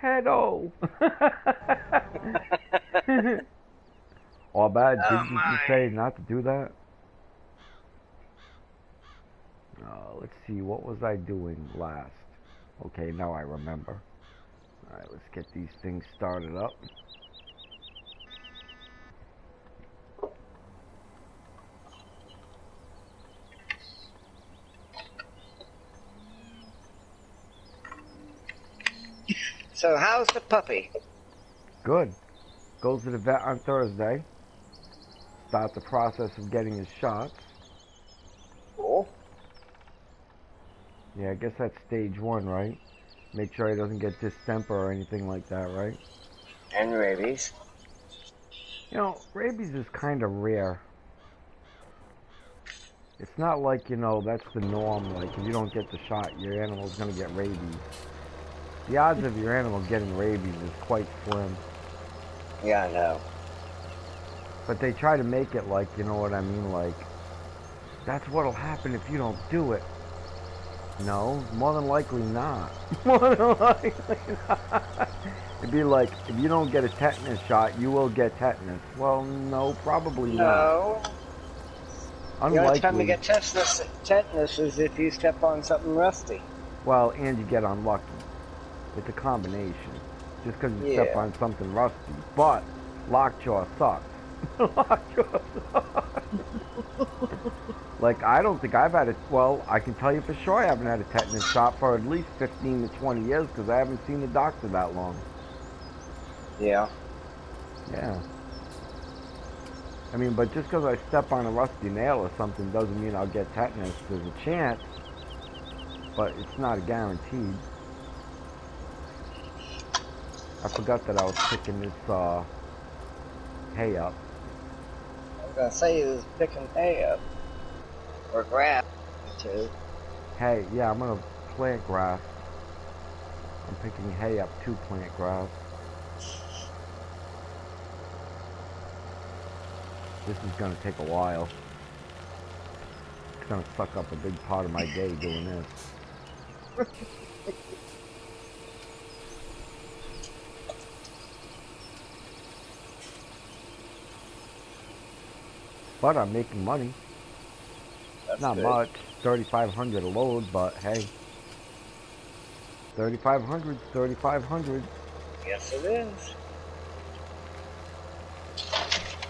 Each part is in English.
pedo. Oh, bad. Oh Didn't you my. just say not to do that? Let's see. What was I doing last? Okay, now I remember. Alright, let's get these things started up. So how's the puppy? Good. Goes to the vet on Thursday. Start the process of getting his shots. Cool. Yeah, I guess that's stage 1, right? Make sure he doesn't get distemper or anything like that, right? And rabies. You know, rabies is kind of rare. It's not like, you know, that's the norm. Like, if you don't get the shot, your animal's going to get rabies. The odds of your animal getting rabies is quite slim. Yeah, I know. But they try to make it like, you know what I mean, like, that's what'll happen if you don't do it. No, more than likely not. More than likely not. It'd be like, if you don't get a tetanus shot, you will get tetanus. Well, no, probably not. No. Unlikely. The only time you get tetanus is if you step on something rusty. Well, and you get unlucky. It's a combination. Just because you step on something rusty. But lockjaw sucks. Lockjaw sucks. Like, I don't think I've had it. Well, I can tell you for sure I haven't had a tetanus shot for at least 15 to 20 years because I haven't seen the doctor that long. Yeah. Yeah. I mean, but just because I step on a rusty nail or something doesn't mean I'll get tetanus. There's a chance, but it's not a guaranteed. I forgot that I was picking this hay up. I was going to say you was picking hay up. Or grass, too. Hay, yeah, I'm going to plant grass. I'm picking hay up to plant grass. This is going to take a while. It's going to suck up a big part of my day doing this. But I'm making money. That's not good. much. $3,500 a load, but hey. $3,500 $3,500. Yes, it is.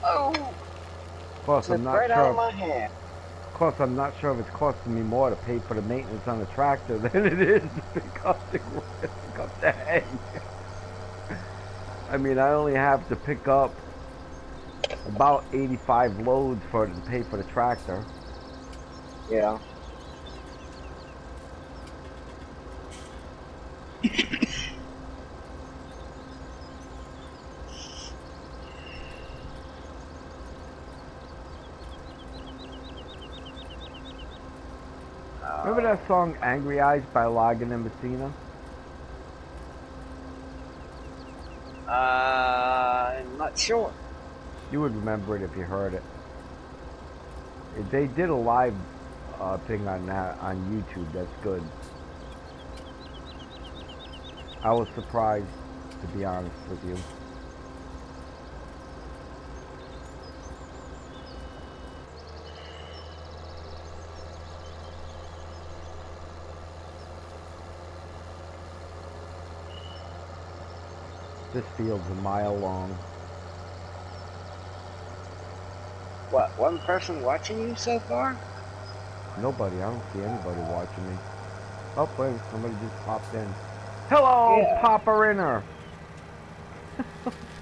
Oh! Of course, I'm not right sure. out of my hand. Of course, I'm not sure if it's costing me more to pay for the maintenance on the tractor than it is to pick up the hay. I mean, I only have to pick up about 85 loads to pay for the tractor. Yeah. Remember that song Angry Eyes by Logan and Messina? I'm not sure. You would remember it if you heard it. They did a live thing on that on YouTube. That's good. I was surprised, to be honest with you. This field's a mile long. What, one person watching you so far? Nobody. I don't see anybody watching me. Oh, wait. Somebody just popped in. Hello, Yeah. Papa-rinner.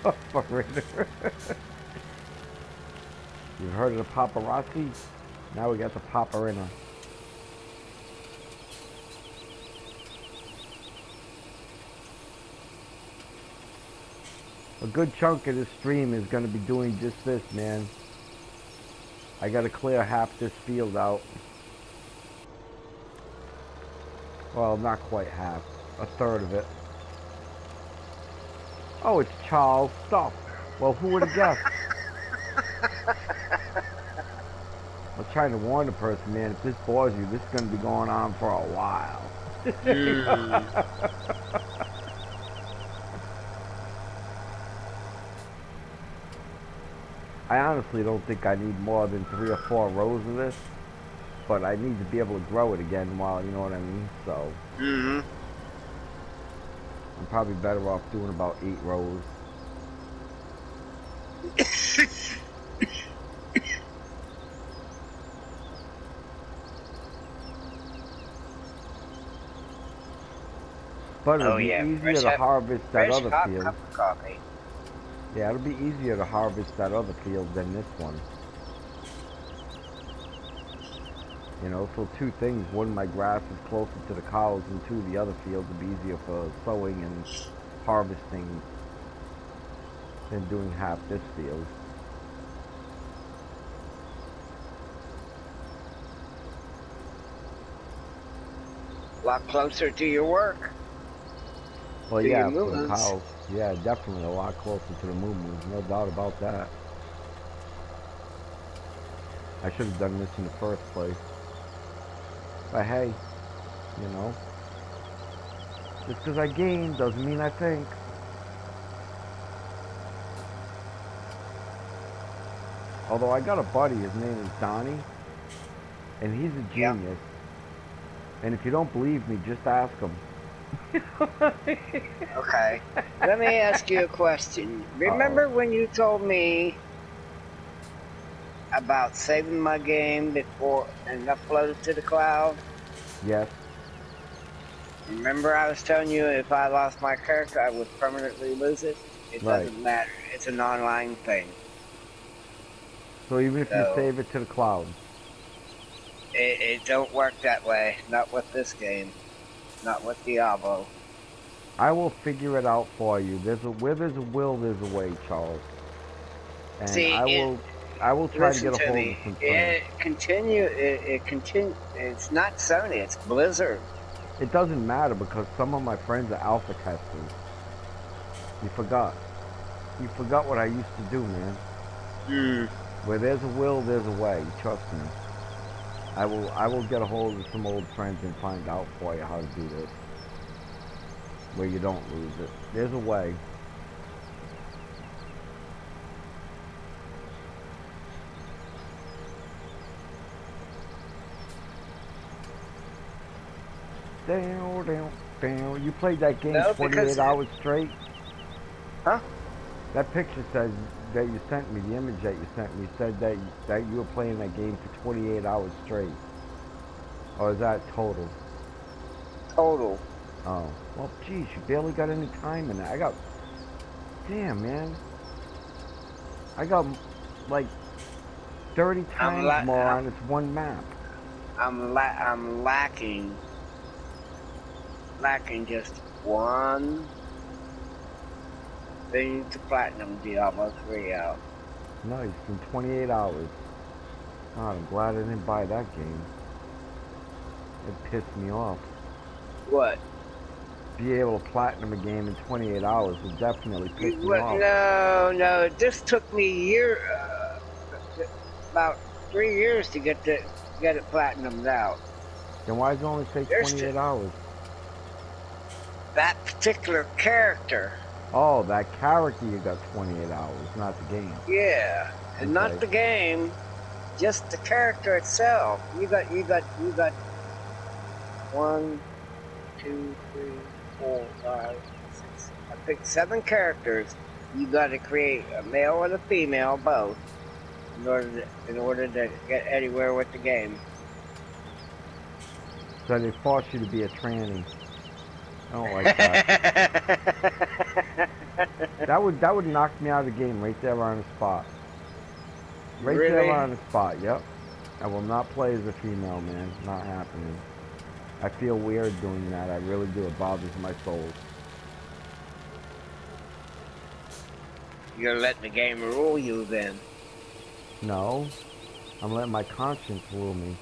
Papa-rinner. You've heard of the paparazzi? Now we got the Papa-rinner. A good chunk of this stream is going to be doing just this, man. I got to clear half this field out. Well, not quite half. A third of it. Oh, it's Charles Stuff. Well, who would have guessed? I was trying to warn the person, man, if this bores you, this is going to be going on for a while. I honestly don't think I need more than 3 or 4 rows of this, but I need to be able to grow it again while, you know what I mean? So, Mm-hmm. I'm probably better off doing about 8 rows. But it'll Oh be yeah, easier to harvest that fresh other hot field. cup of coffee. Yeah, it'll be easier to harvest that other field than this one. You know, so 2 things. 1, my grass is closer to the cows, and 2, the other field will be easier for sowing and harvesting than doing half this field. A lot closer to your work. Well, To your yeah, for the movements. cows. Yeah, definitely a lot closer to the moo-moo. No doubt about that. I should have done this in the first place. But hey, you know, just because I gain doesn't mean I think. Although I got a buddy, his name is Donnie, and he's a Yeah. genius. And if you don't believe me, just ask him. Okay. Let me ask you a question. Uh-oh. Remember when you told me about saving my game before and upload it to the cloud? Yes. Remember I was telling you if I lost my character, I would permanently lose it? It Right. doesn't matter. It's an online thing. So even if you So save it to the cloud. it don't work that way. Not with this game. Not with Diablo. I will figure it out for you. Where there's a will, there's a way, Charles. And See, I will try to listen get a to hold me. of some friends. It continue. It's not Sony. It's Blizzard. It doesn't matter because some of my friends are alpha testers. You forgot. You forgot what I used to do, man. Hmm. Where there's a will, there's a way. Trust me. I will get a hold of some old friends and find out for you how to do this. Where you don't lose it. There's a way. Down, down, down. You played that game No, 28 hours straight? Huh? That picture says that you sent me, the image that you sent me said that you were playing that game for 28 hours straight. Or is that total? Total. Oh. Well, geez, you barely got any time in that. Damn, man. I got, like, 30 times more on this one map. I'm lacking just one thing to platinum Diablo 3 out. Nice, in 28 hours. God, I'm glad I didn't buy that game. It pissed me off. What? Be able to platinum a game in 28 hours would definitely piss me off. No. This took me about 3 years to get it platinumed out. Then why does it only say 28 hours? That particular character. Oh, that character you got 28 hours, not the game. Yeah, and not the game, just the character itself. You got 1, 2, 3, 4, 5, 6. I picked 7 characters. You got to create a male and a female both in order to get anywhere with the game. So they force you to be a tranny. I don't like that. that would knock me out of the game right there on the spot. Right there on the spot, yep. I will not play as a female, man. Not happening. I feel weird doing that. I really do. It bothers my soul. You're letting the game rule you then. No. I'm letting my conscience rule me.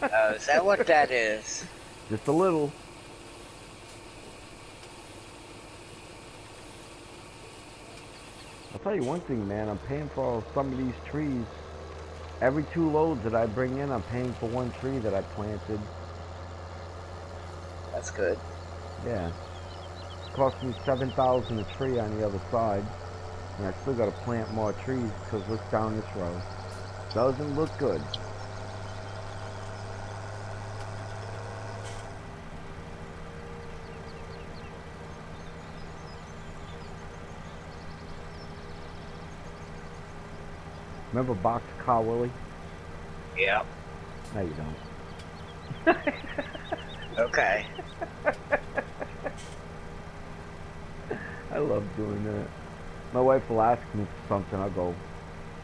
Oh, is that what that is? Just a little. I'll tell you one thing, man. I'm paying for some of these trees. Every 2 loads that I bring in, I'm paying for 1 tree that I planted. That's good. Yeah. It cost me $7,000 a tree on the other side. And I still gotta plant more trees because look down this road. Doesn't look good. Remember Boxcar Willie? Yep. No, you don't. Okay. I love doing that. My wife will ask me for something. I'll go,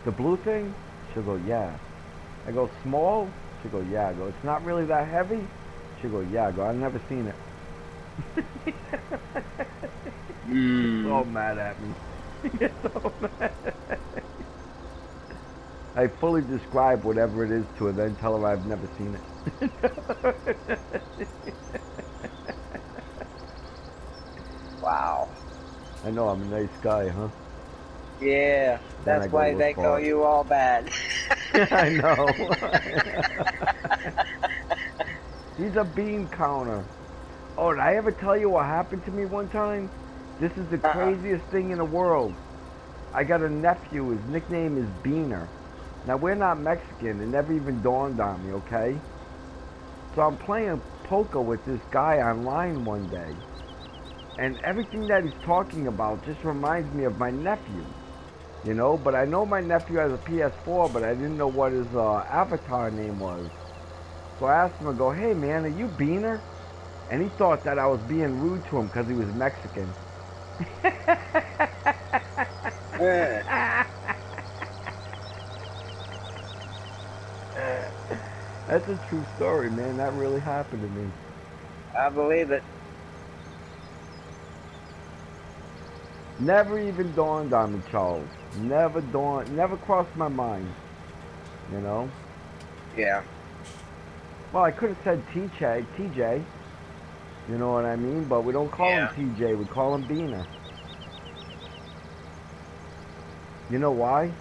the blue thing? She'll go, yeah. I go, small? She'll go, yeah. I go, it's not really that heavy? She'll go, yeah. I go, I've never seen it. She's so mad at me. She gets so mad. I fully describe whatever it is to her, then tell her I've never seen it. Wow. I know, I'm a nice guy, huh? Yeah, that's why they call you all bad. I know. He's a bean counter. Oh, did I ever tell you what happened to me one time? This is the craziest thing in the world. I got a nephew, his nickname is Beaner. Now, we're not Mexican, it never even dawned on me, okay? So I'm playing poker with this guy online one day. And everything that he's talking about just reminds me of my nephew. You know, but I know my nephew has a PS4, but I didn't know what his avatar name was. So I asked him, I go, hey man, are you Beaner? And he thought that I was being rude to him because he was Mexican. That's a true story, man. That really happened to me. I believe it. Never even dawned on me, Charles. Never crossed my mind. You know? Yeah. Well, I could have said TJ. You know what I mean? But we don't call him TJ. We call him Beaner. You know why?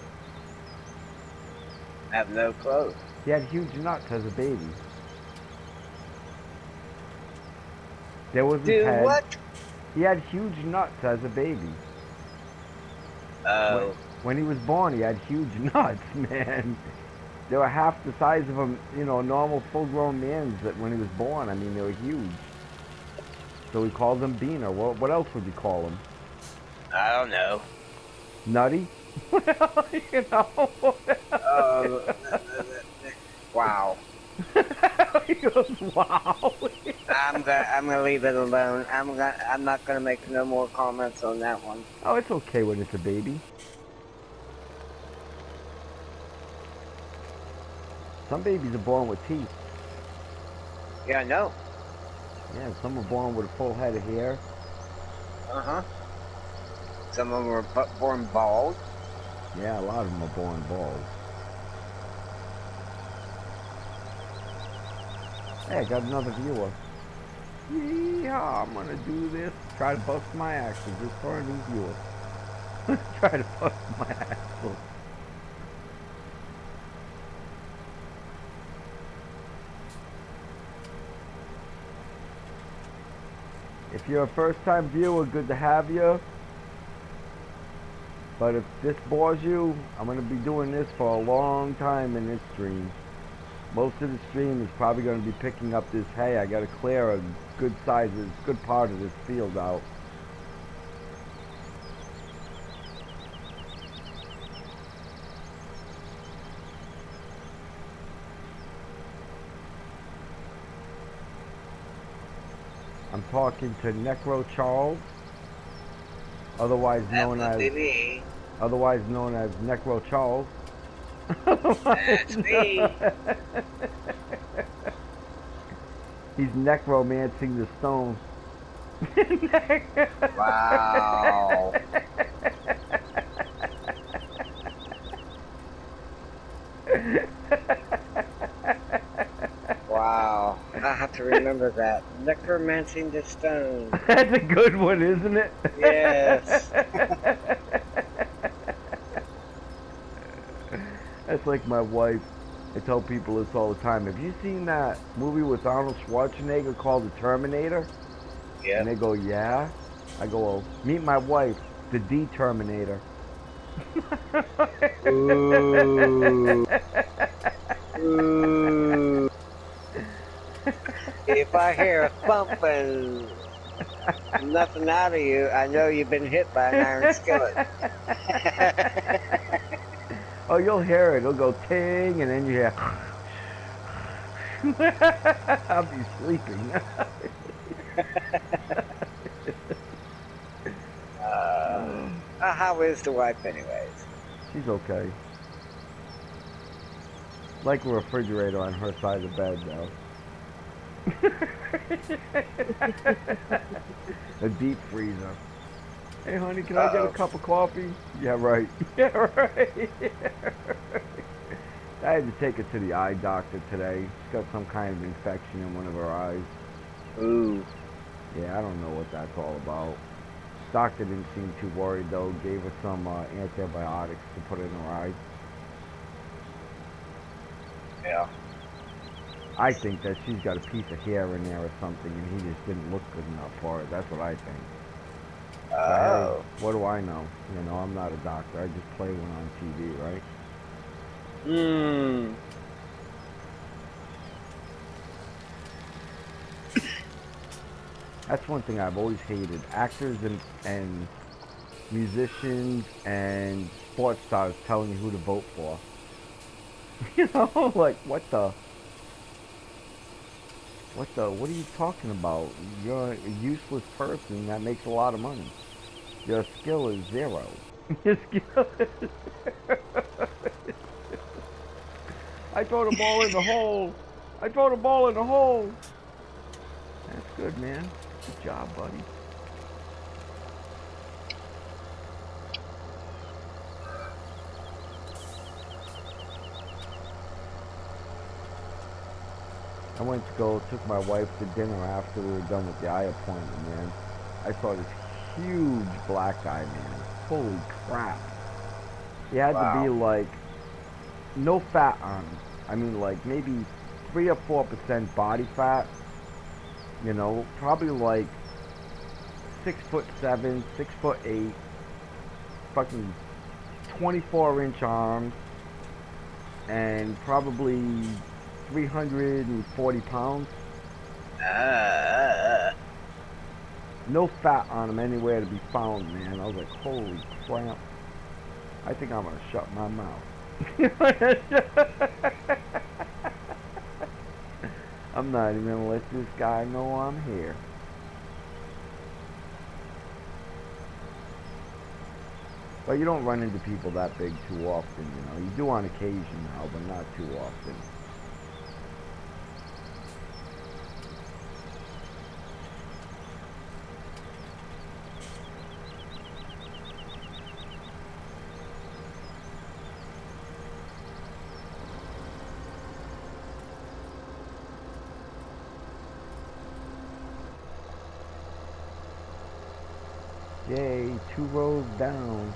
I have no clue. He had huge nuts as a baby. There was his head. What? He had huge nuts as a baby. Oh. When he was born, he had huge nuts, man. They were half the size of a, you know, normal full-grown man's that when he was born. I mean, they were huge. So we called him Beaner. What else would you call him? I don't know. Nutty? You know? Wow. He goes, wow. I'm gonna leave it alone. I'm not gonna make no more comments on that one. Oh, it's okay when it's a baby. Some babies are born with teeth. Yeah, I know. Yeah, some are born with a full head of hair. Uh-huh. Some of them were born bald. Yeah, a lot of them are born bald. Hey, I got another viewer. Yeah, I'm gonna do this. Try to bust my axle just for a new viewer. Try to bust my axle. If you're a first-time viewer, good to have you. But if this bores you, I'm going to be doing this for a long time in this stream. Most of the stream is probably going to be picking up this hay. I got to clear a good part of this field out. I'm talking to Necro Charles, otherwise known as Necro Charles. That's me. He's necromancing the stone. Wow. Wow. I have to remember that. Necromancing the stone. That's a good one, isn't it? Yes. That's like my wife. I tell people this all the time. Have you seen that movie with Arnold Schwarzenegger called The Terminator? Yeah. And they go, yeah. I go, well, meet my wife, the D-Terminator. Ooh. Ooh. If I hear a thump and nothing out of you, I know you've been hit by an iron skillet. Oh, you'll hear it. It'll go ting, and then you hear. I'll be sleeping. How is the wife, anyways? She's okay. Like a refrigerator on her side of the bed, though. A deep freezer. Hey, honey, can I get a cup of coffee? Yeah, right. Yeah, right. I had to take her to the eye doctor today. She's got some kind of infection in one of her eyes. Ooh. Yeah, I don't know what that's all about. Doctor didn't seem too worried, though. Gave her some antibiotics to put in her eye. Yeah. I think that she's got a piece of hair in there or something, and he just didn't look good enough for it. That's what I think. Oh. Hey, what do I know? You know, I'm not a doctor. I just play one on TV, right? Hmm. That's one thing I've always hated. Actors and musicians and sports stars telling you who to vote for. You know, like, what are you talking about? You're a useless person that makes a lot of money. Your skill is zero. Your skill is I throw the ball in the hole. I throw the ball in the hole. That's good, man. Good job, buddy. I went to took my wife to dinner after we were done with the eye appointment, man. I saw this huge black guy, man. Holy crap. He had to be like, no fat on him. I mean, like maybe 3 or 4% body fat. You know, probably like 6'7", 6'8", fucking 24-inch arms, and probably 340 pounds. No fat on him anywhere to be found, man. I was like, holy crap. I think I'm going to shut my mouth. I'm not even going to let this guy know I'm here. But you don't run into people that big too often, you know. You do on occasion now, but not too often. Yay, 2 rows down.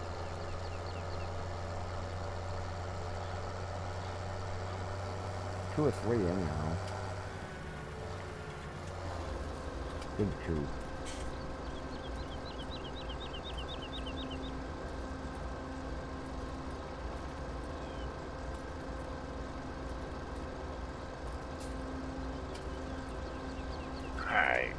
Two or three, anyhow. Big 2. Alright.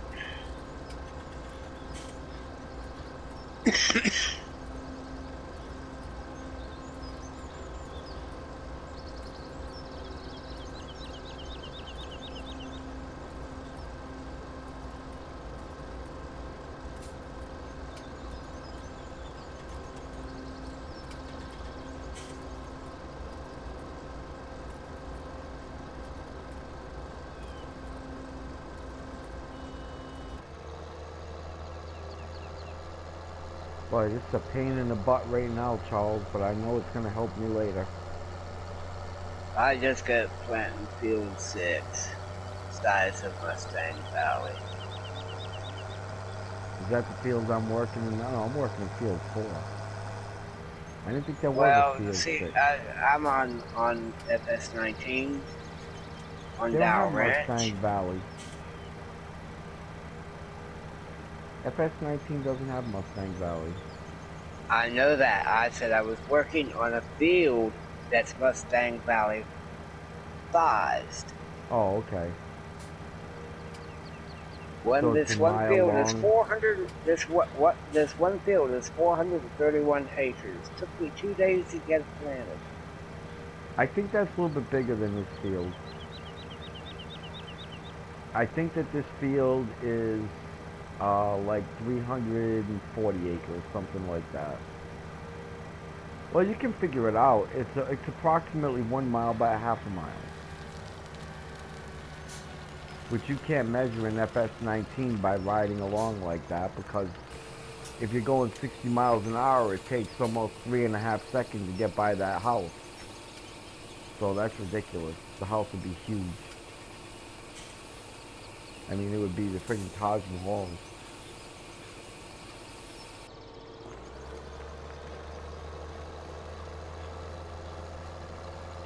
Boy, this is a pain in the butt right now, Charles, but I know it's going to help me later. I just got planting field 6, size of Mustang Valley. Is that the field I'm working in? No, I'm working in field 4. I didn't think there was a field 6. I'm on FS19 on They don't Dow have Ranch. Mustang Valley. FS19 doesn't have Mustang Valley. I know that. I said I was working on a field that's Mustang Valley sized. Oh, okay. When So it's a this one mile field is long. 400, this one field is 431 acres. Took me 2 days to get it planted. I think that's a little bit bigger than this field. I think that this field is like 340 acres, something like that. Well, you can figure it out. It's approximately 1 mile by a half a mile, which you can't measure in FS19 by riding along like that, because if you're going 60 miles an hour, it takes almost 3.5 seconds to get by that house. So that's ridiculous. The house would be huge. I mean, it would be the freaking Taj Mahal.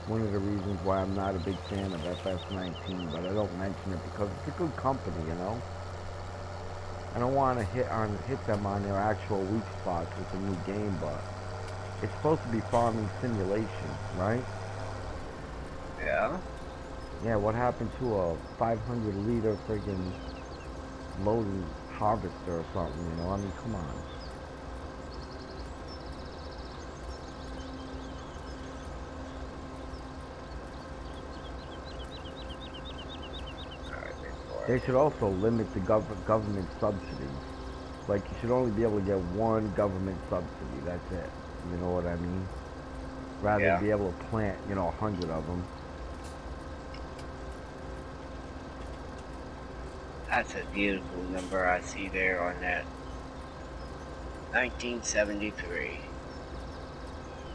One of the reasons why I'm not a big fan of FS19, but I don't mention it because it's a good company, you know. I don't want to hit them on their actual weak spots with the new game, but it's supposed to be farming simulation, right? Yeah. Yeah, what happened to a 500-liter friggin' loading harvester or something, you know? I mean, come on. They should also limit the government subsidies. Like, you should only be able to get one government subsidy. That's it. You know what I mean? Rather than be able to plant, 100 of them. That's a beautiful number I see there on that. 1973.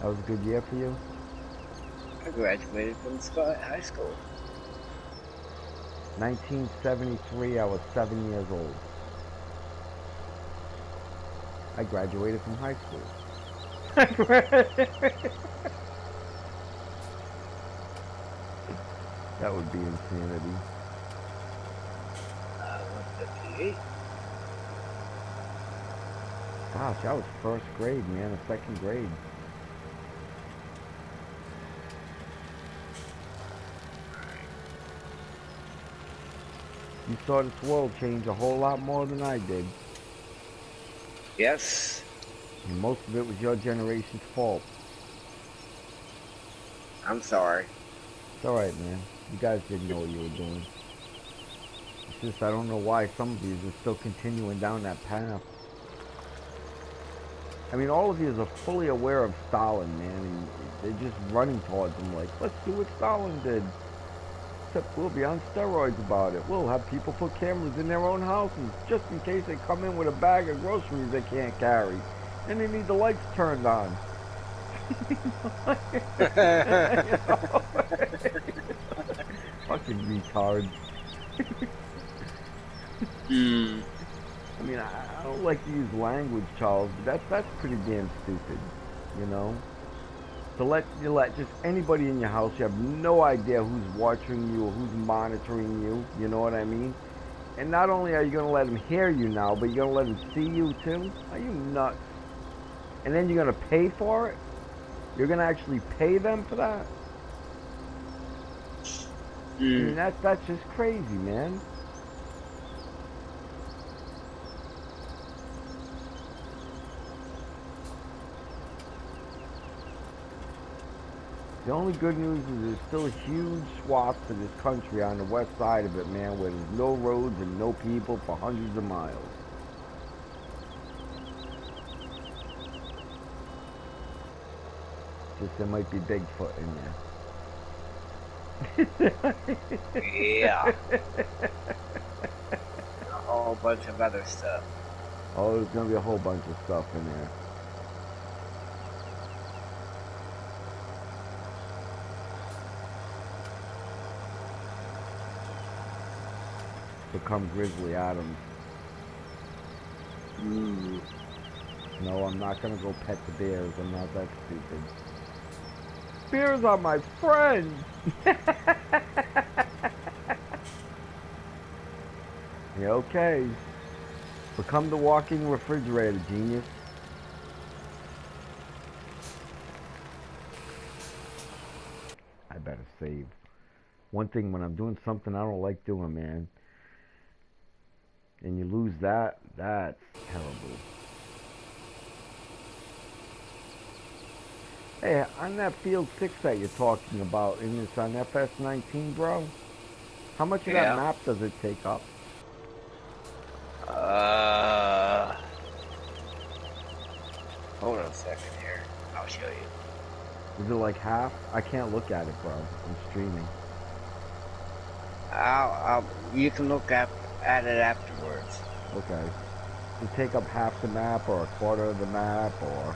That was a good year for you? I graduated from high school. 1973, I was 7 years old. I graduated from high school. That would be insanity. 158. Gosh, I was first grade, man, or second grade. You saw this world change a whole lot more than I did. Yes. And most of it was your generation's fault. I'm sorry. It's alright, man. You guys didn't know what you were doing. It's just I don't know why some of you are still continuing down that path. I mean, all of you are fully aware of Stalin, man, and they're just running towards him like, let's do what Stalin did. Except we'll be on steroids about it. We'll have people put cameras in their own houses just in case they come in with a bag of groceries they can't carry. And they need the lights turned on. Fucking retards. I mean, I don't like to use language, Charles, but that's pretty damn stupid, you know? To let just anybody in your house, you have no idea who's watching you or who's monitoring you, you know what I mean? And not only are you going to let them hear you now, but you're going to let them see you too? Are you nuts? And then you're going to pay for it? You're going to actually pay them for that? I mean, that's just crazy, man. The only good news is there's still huge swaths of this country on the west side of it, man, where there's no roads and no people for hundreds of miles. Just there might be Bigfoot in there. Yeah. A whole bunch of other stuff. Oh, there's going to be a whole bunch of stuff in there. Become Grizzly Adams. No, I'm not gonna go pet the bears. I'm not that stupid. Bears are my friends! Yeah, okay. Become the walking refrigerator, genius. save. One thing, when I'm doing something I don't like doing, man, and you lose that, that's terrible. Hey, on that field 6 that you're talking about, and it's on FS19, bro, how much of that map does it take up? Hold on a second here. I'll show you. Is it like half? I can't look at it, bro. I'm streaming. You can look at it afterwards. Okay. Does it take up half the map, or a quarter of the map, or?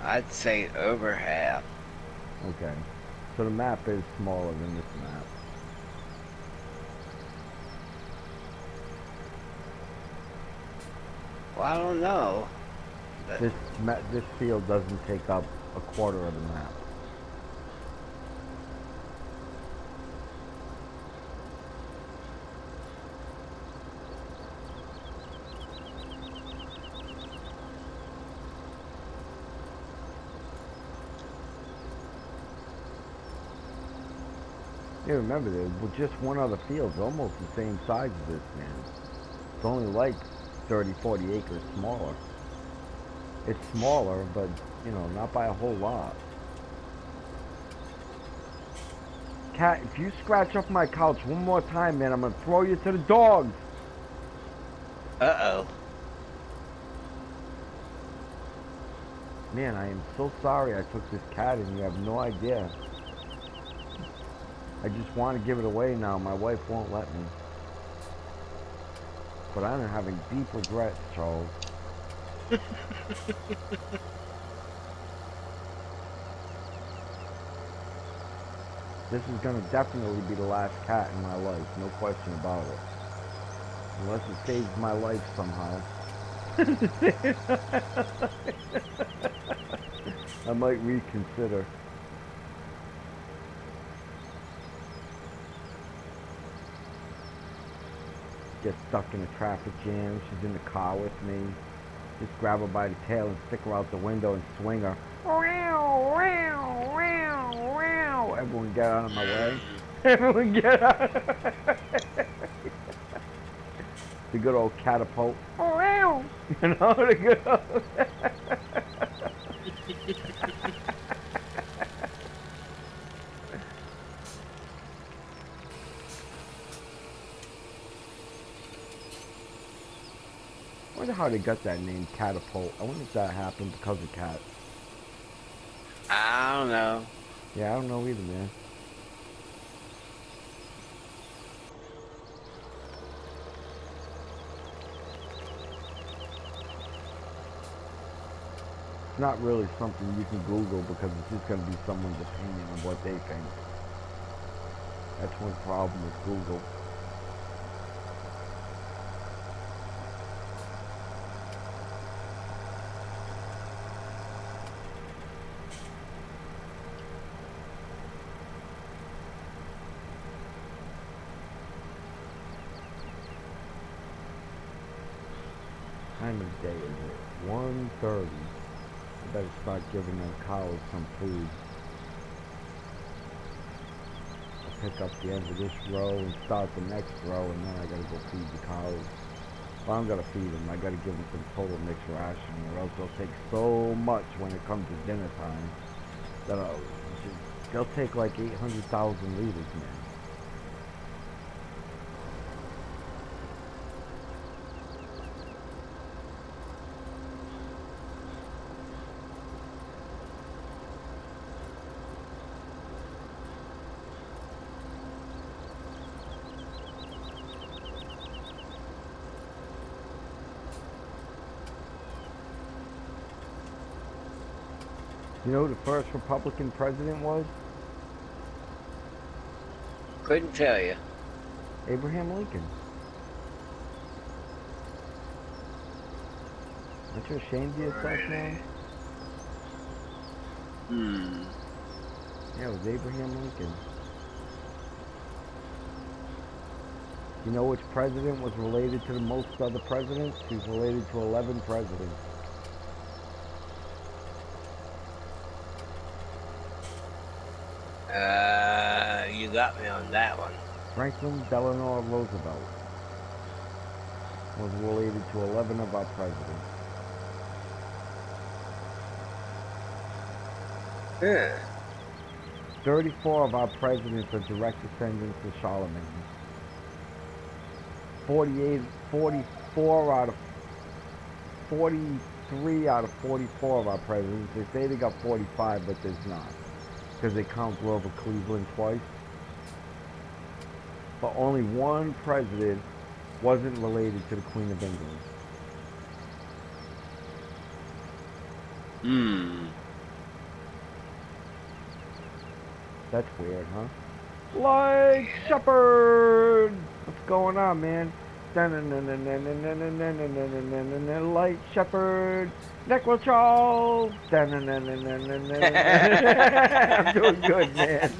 I'd say over half. Okay. So the map is smaller than this map. Well, I don't know. This field doesn't take up a quarter of the map. Yeah, remember, there's just one other field. It's almost the same size as this, man. It's only like 30, 40 acres smaller. It's smaller, but, you know, not by a whole lot. Cat, if you scratch up my couch one more time, man, I'm gonna throw you to the dogs. Uh-oh. Man, I am so sorry I took this cat and you have no idea. I just want to give it away now. My wife won't let me. But I'm having deep regrets, Charles. This is going to definitely be the last cat in my life. No question about it. Unless it saves my life somehow. I might reconsider. Get stuck in a traffic jam. She's in the car with me. Just grab her by the tail and stick her out the window and swing her. Everyone get out of my way. Everyone get out. The good old catapult. You know, the good old... I wonder how they got that name, catapult. I wonder if that happened because of cats. I don't know. Yeah, I don't know either, man. It's not really something you can Google because it's just going to be someone's opinion on what they think. That's one problem with Google. Time of day is it? 1:30. I better start giving them cows some food. I'll pick up the end of this row and start the next row, and then I gotta go feed the cows. Well, I'm gonna feed them. I gotta give them some total mixed ration, or else they'll take so much when it comes to dinner time that they'll take like 800,000 liters, man. You know who the first Republican president was? Couldn't tell you. Abraham Lincoln. Aren't you ashamed of yourself now? Yeah, it was Abraham Lincoln. You know which president was related to the most other presidents? He's related to 11 presidents. You got me on that one. Franklin Delano Roosevelt was related to 11 of our presidents. Yeah. 34 of our presidents are direct descendants of Charlemagne. 44 out of 43 out of 44 of our presidents. They say they got 45, but there's not, because they count Grover Cleveland twice. But only one president wasn't related to the Queen of England. That's weird, huh? Light Shepherd! What's going on, man? Light Shepherd! Necro Charles! I'm doing good, man.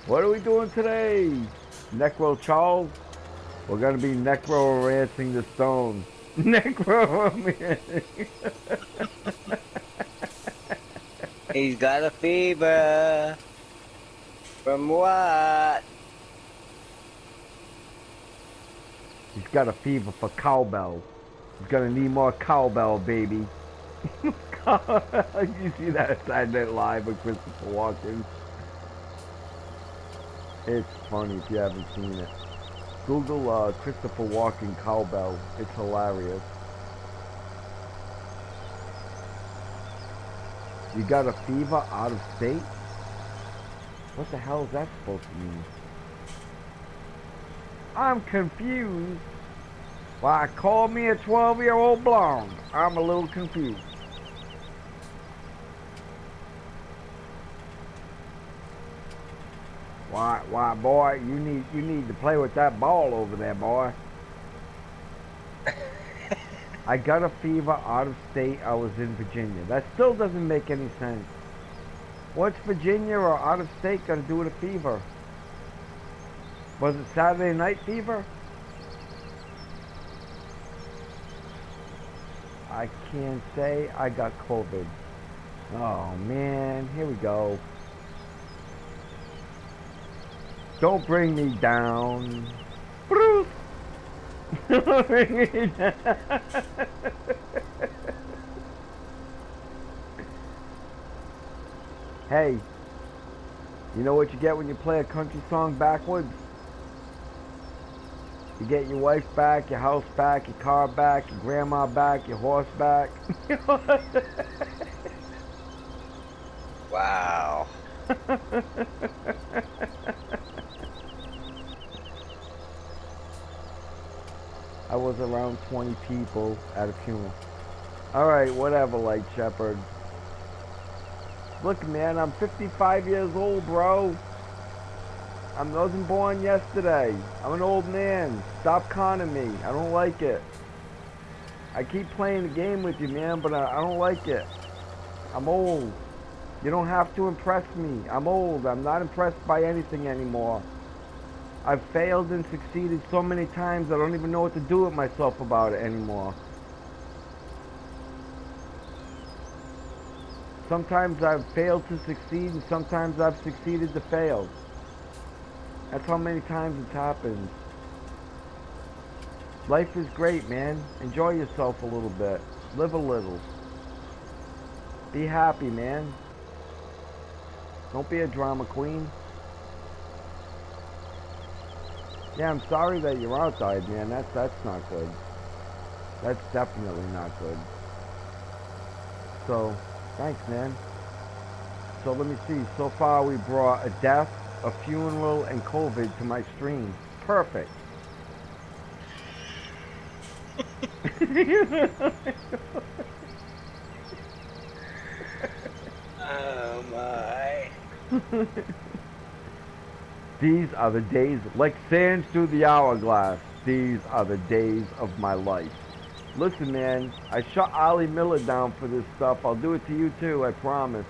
What are we doing today? Necro Charles? We're gonna be necro-rancing the stone. Necro-rancing. He's got a fever. From what? He's got a fever for cowbell. He's gonna need more cowbell, baby. You see that Saturday Night Live with Christopher Walken? It's funny if you haven't seen it. Google Christopher Walken cowbell. It's hilarious. You got a fever out of state? What the hell is that supposed to mean? I'm confused. Why, call me a 12-year-old blonde. I'm a little confused. Why, boy, you need to play with that ball over there, boy. I got a fever out of state. I was in Virginia. That still doesn't make any sense. What's Virginia or out of state got to do with a fever? Was it Saturday Night Fever? I can't say. I got COVID. Oh man, here we go. Don't bring me down. Bruce. Don't bring me down. Hey, you know what you get when you play a country song backwards? You get your wife back, your house back, your car back, your grandma back, your horse back. Wow. I was around 20 people at a funeral. Alright, whatever, Light Shepherd. Look, man, I'm 55 years old, bro. I wasn't born yesterday. I'm an old man. Stop conning me. I don't like it. I keep playing the game with you, man, but I don't like it. I'm old. You don't have to impress me. I'm old. I'm not impressed by anything anymore. I've failed and succeeded so many times I don't even know what to do with myself about it anymore. Sometimes I've failed to succeed and sometimes I've succeeded to fail. That's how many times it's happened. Life is great, man. Enjoy yourself a little bit. Live a little. Be happy, man. Don't be a drama queen. Yeah, I'm sorry that your aunt died, man. That's not good. That's definitely not good. So, thanks, man. So let me see. So far we brought a death, a funeral, and COVID to my stream. Perfect. Oh my. These are the days, like sands through the hourglass. These are the days of my life. Listen, man, I shut Ollie Miller down for this stuff. I'll do it to you too, I promise.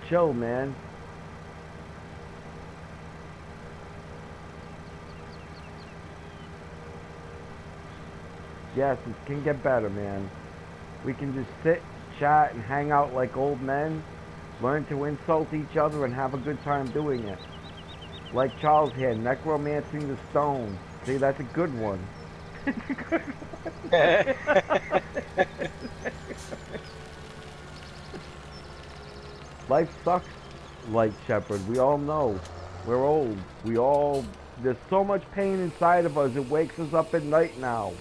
chill, man. Yes, it can get better, man. We can just sit, chat, and hang out like old men, learn to insult each other, and have a good time doing it. Like Charles here, necromancing the stone. See, that's a good one. Life sucks, Light Shepherd. We all know. We're old. There's so much pain inside of us, it wakes us up at night now.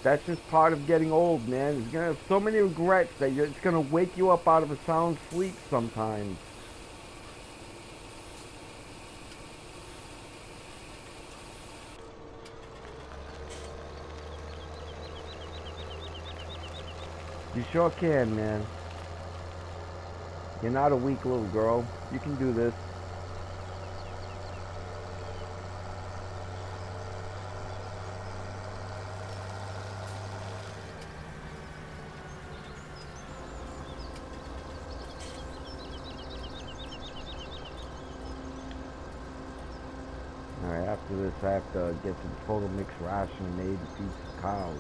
That's just part of getting old, man. It's gonna have so many regrets that it's gonna wake you up out of a sound sleep sometimes. You sure can, man. You're not a weak little girl. You can do this. Alright, after this I have to get some total mixed ration made to feed some cows.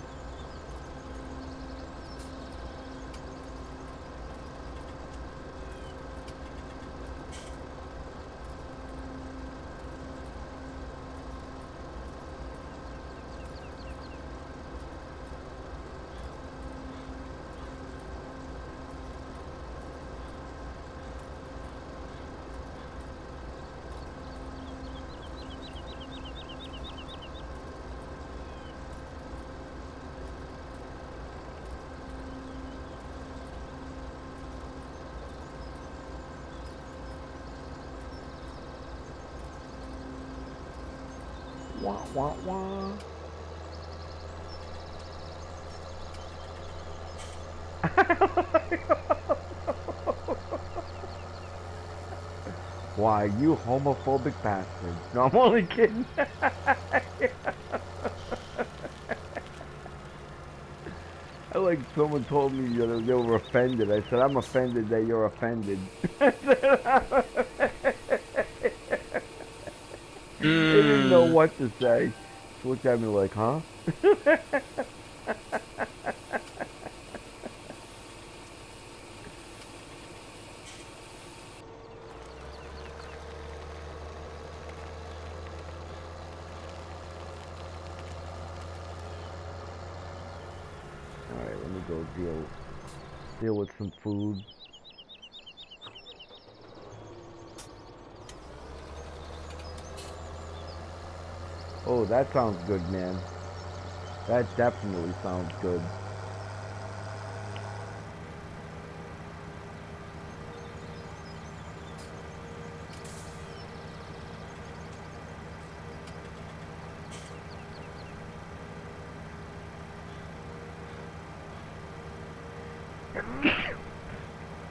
Wah, wah, wah. Why, you homophobic bastard. No, I'm only kidding. I like someone told me that they were offended. I said, I'm offended that you're offended. They didn't know what to say. So looked at me like, huh? Alright, let me go deal with some food. Oh, that sounds good, man. That definitely sounds good.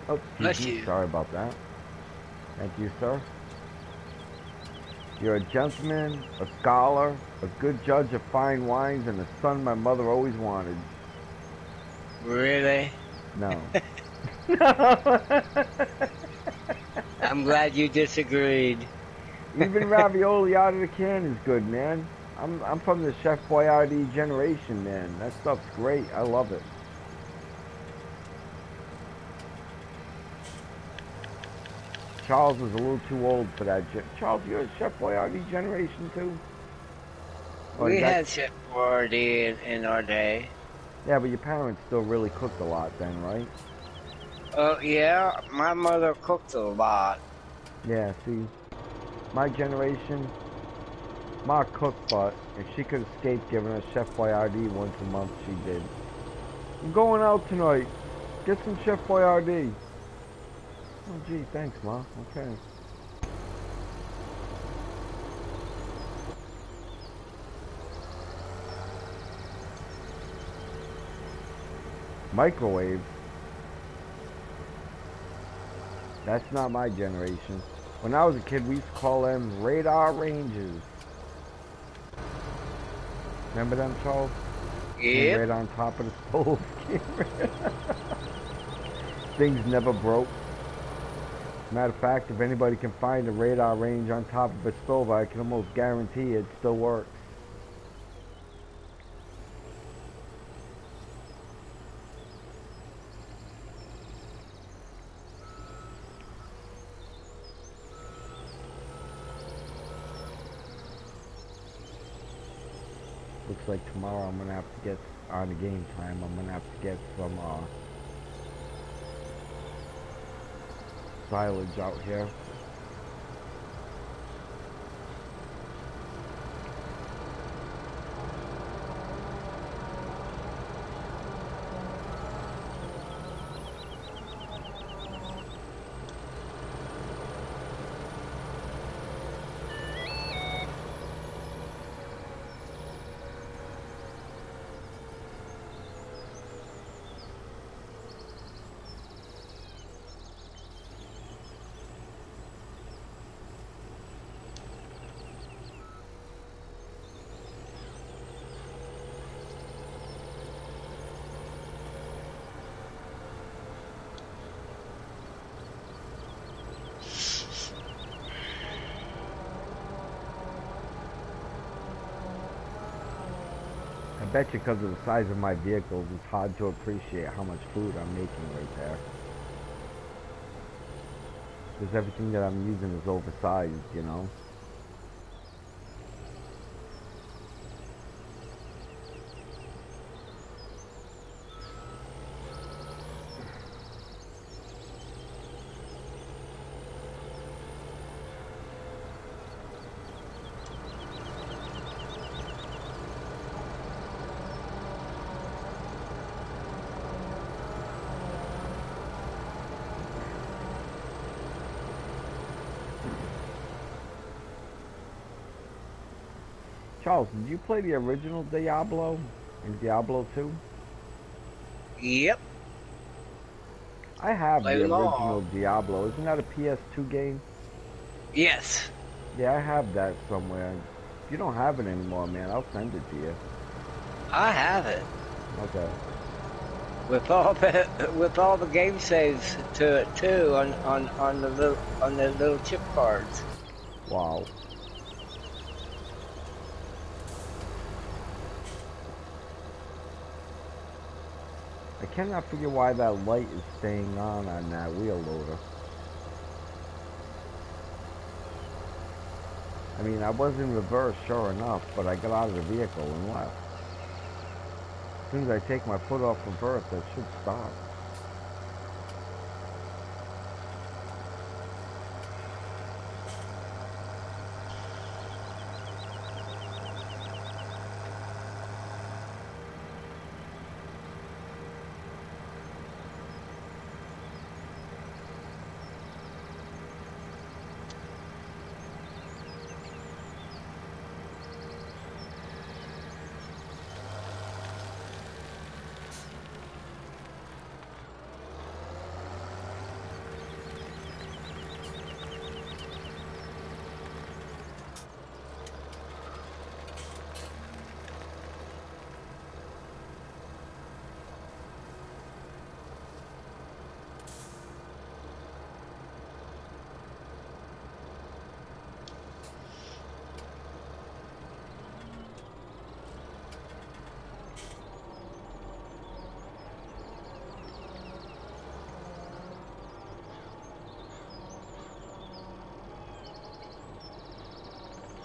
Oh, Bless you. Sorry about that. Thank you, sir. You're a gentleman, a scholar, a good judge of fine wines, and the son my mother always wanted. Really? No. I'm glad you disagreed. Even ravioli out of the can is good, man. I'm from the Chef Boyardee generation, man. That stuff's great. I love it. Charles is a little too old for that. Charles, you're a Chef Boyardee generation too? We had Chef Boyardee in our day. Yeah, but your parents still really cooked a lot then, right? Oh, yeah, my mother cooked a lot. Yeah, see, my generation, Ma cooked, but if she could escape giving us Chef Boyardee once a month, she did. I'm going out tonight. Get some Chef Boyardee. Oh, gee, thanks, Ma. Okay. Microwave? That's not my generation. When I was a kid, we used to call them radar ranges. Remember them, Charles? Yep. Right on top of the stove. Things never broke. Matter of fact, if anybody can find a radar range on top of a stove, I can almost guarantee it still works. Looks like tomorrow I'm gonna have to get on the game time. I'm gonna have to get some silage out here. I bet you because of the size of my vehicles, it's hard to appreciate how much food I'm making right there. Because everything that I'm using is oversized, you know? Charles, did you play the original Diablo in Diablo 2? Yep. I have Play the them original all. Diablo. Isn't that a PS2 game? Yes. Yeah, I have that somewhere. If you don't have it anymore, man, I'll send it to you. I have it. Okay. With all the game saves to it too on the little chip cards. Wow. I cannot figure why that light is staying on that wheel loader. I mean, I was in reverse, sure enough, but I got out of the vehicle and left. As soon as I take my foot off reverse, that should stop.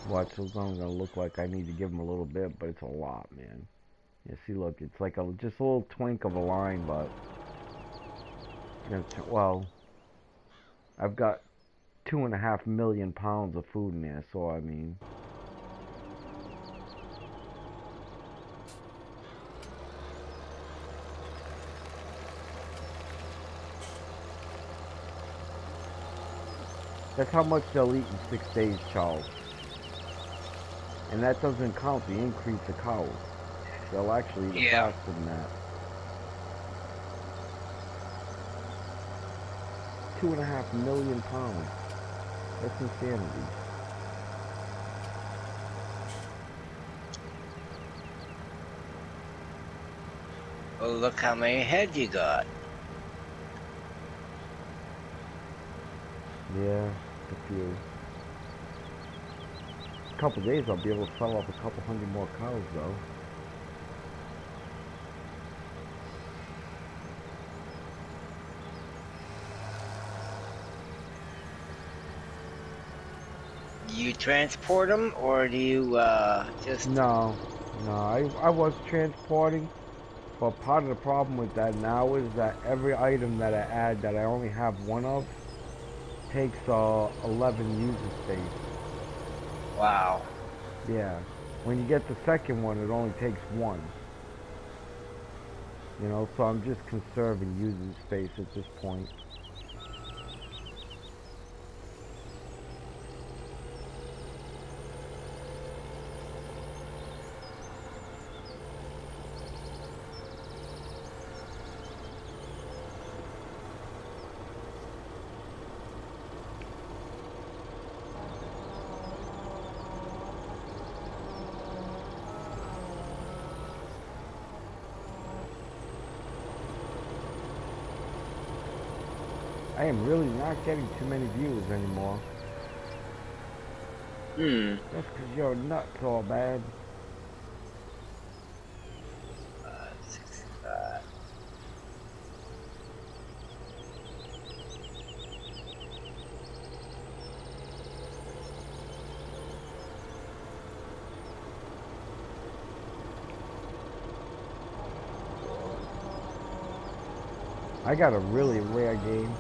Watch, it's only gonna look like I need to give him a little bit, but it's a lot, man. Yeah, see, look, it's like just a little twink of a line, but well, I've got 2.5 million pounds of food in there, so I mean, that's how much they'll eat in 6 days, Charles. And that doesn't count the increase of cows. They'll actually eat faster than that. 2.5 million pounds. That's insanity. Well, look how many heads you got. Yeah, a few. A couple days I'll be able to sell off a couple hundred more cows though. Do you transport them, or do you just... No, I was transporting, but part of the problem with that now is that every item that I add that I only have one of takes 11 user space. Wow. Yeah. When you get the second one, it only takes one. You know, so I'm just conserving user space at this point. I am really not getting too many views anymore. That's because you're nuts all bad. 65. I got a really rare game.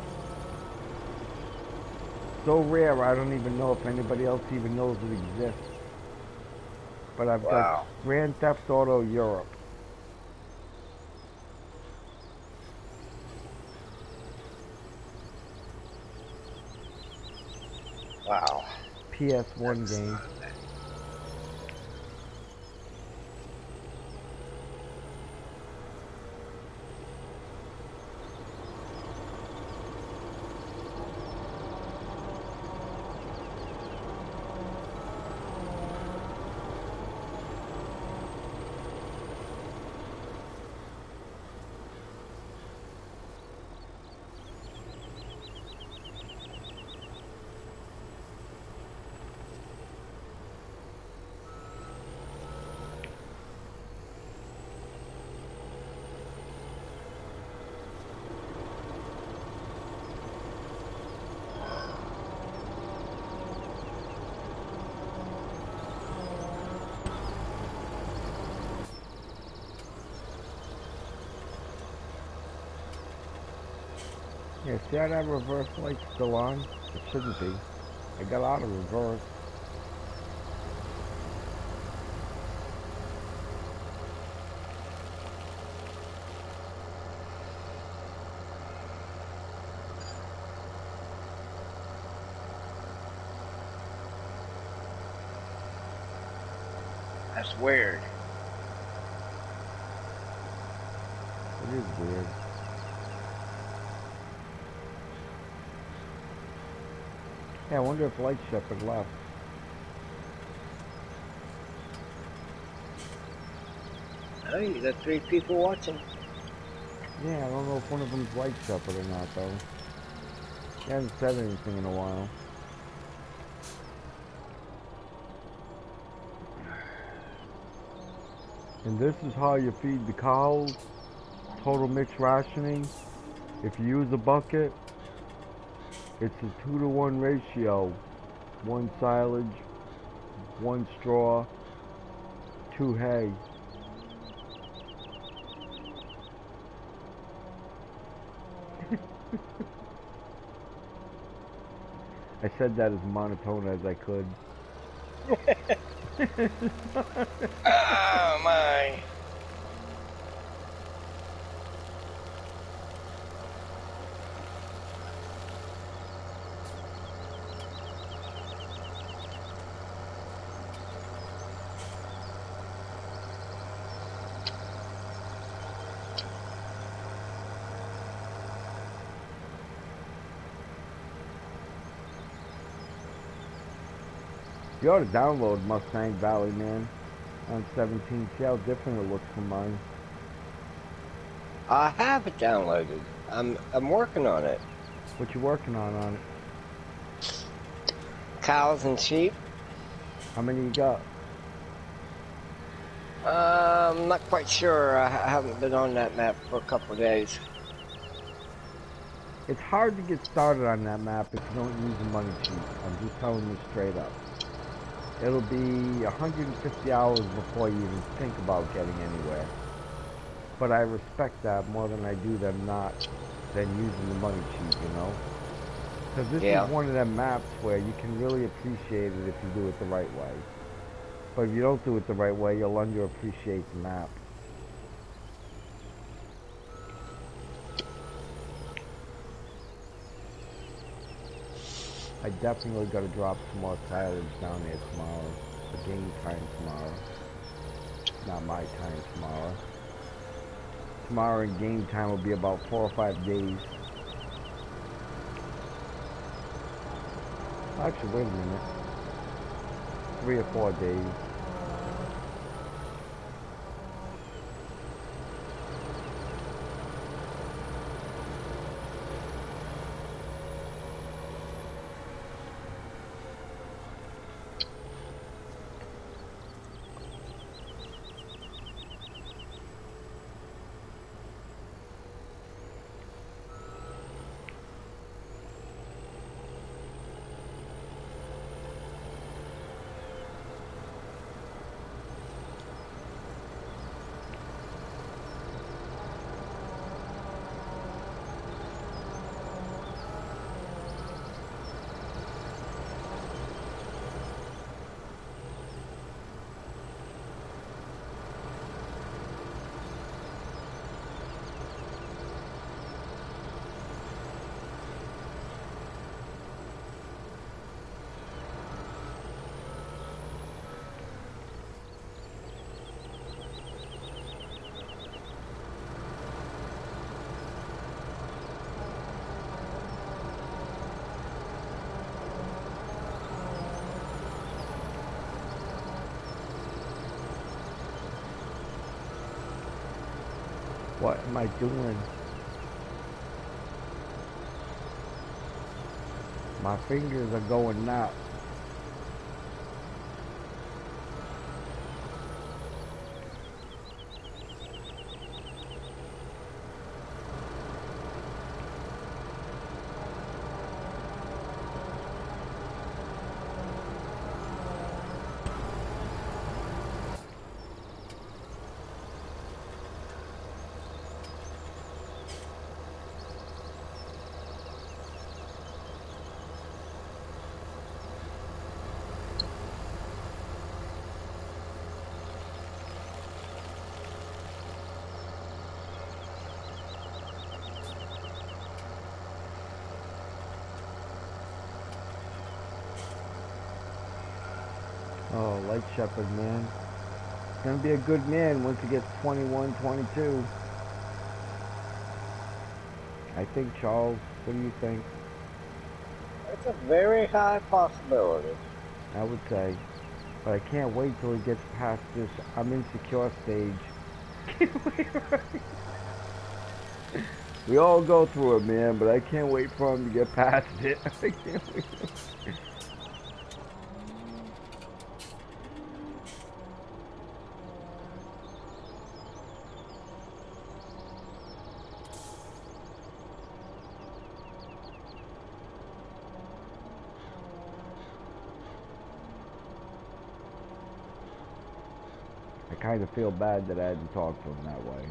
So rare I don't even know if anybody else even knows it exists. But I've got Grand Theft Auto Europe. Wow. PS1 game. Yeah, see how that reverse light's still on? It shouldn't be. I got out of reverse. That's weird. It is weird. Yeah, I wonder if Light Shepherd left. Oh, you got 3 people watching. Yeah, I don't know if one of them's Light Shepherd or not, though. He hasn't said anything in a while. And this is how you feed the cows. Total mixed rationing. If you use a bucket, it's a 2-to-1 ratio. 1 silage, 1 straw, 2 hay. I said that as monotone as I could. Oh my. You ought to download Mustang Valley, man, on 17. See how different it looks from mine. I have it downloaded. I'm working on it. What you working on it? cows and sheep. How many you got? I'm not quite sure. I haven't been on that map for a couple of days. It's hard to get started on that map if you don't use the money cheat. I'm just telling you straight up. It'll be 150 hours before you even think about getting anywhere. But I respect that more than I do them not than using the money cheat, you know? Because this is one of them maps where you can really appreciate it if you do it the right way. But if you don't do it the right way, you'll underappreciate the map. I definitely got to drop some more silage down there tomorrow. For game time tomorrow. Not my time tomorrow. Tomorrow in game time will be about 4 or 5 days. Actually, wait a minute. 3 or 4 days. What am I doing? My fingers are going nuts. Oh, Light Shepherd, man. He's gonna be a good man once he gets 21, 22. I think, Charles. What do you think? It's a very high possibility. I would say. But I can't wait till he gets past this I'm insecure stage. Can't wait. We all go through it, man, but I can't wait for him to get past it. I can't wait. I kind of feel bad that I had to talk to him that way.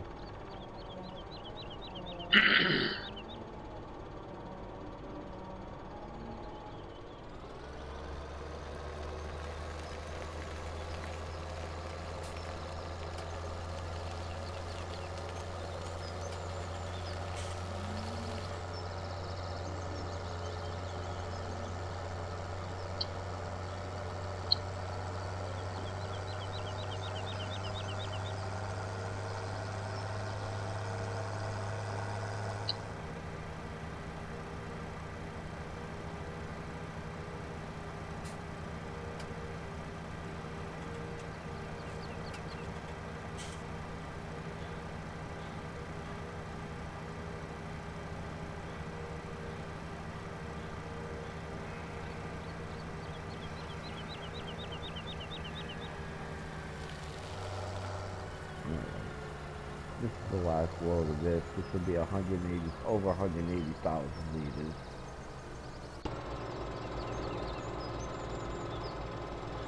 This is the last load of this. This will be 180, over 180,000 liters.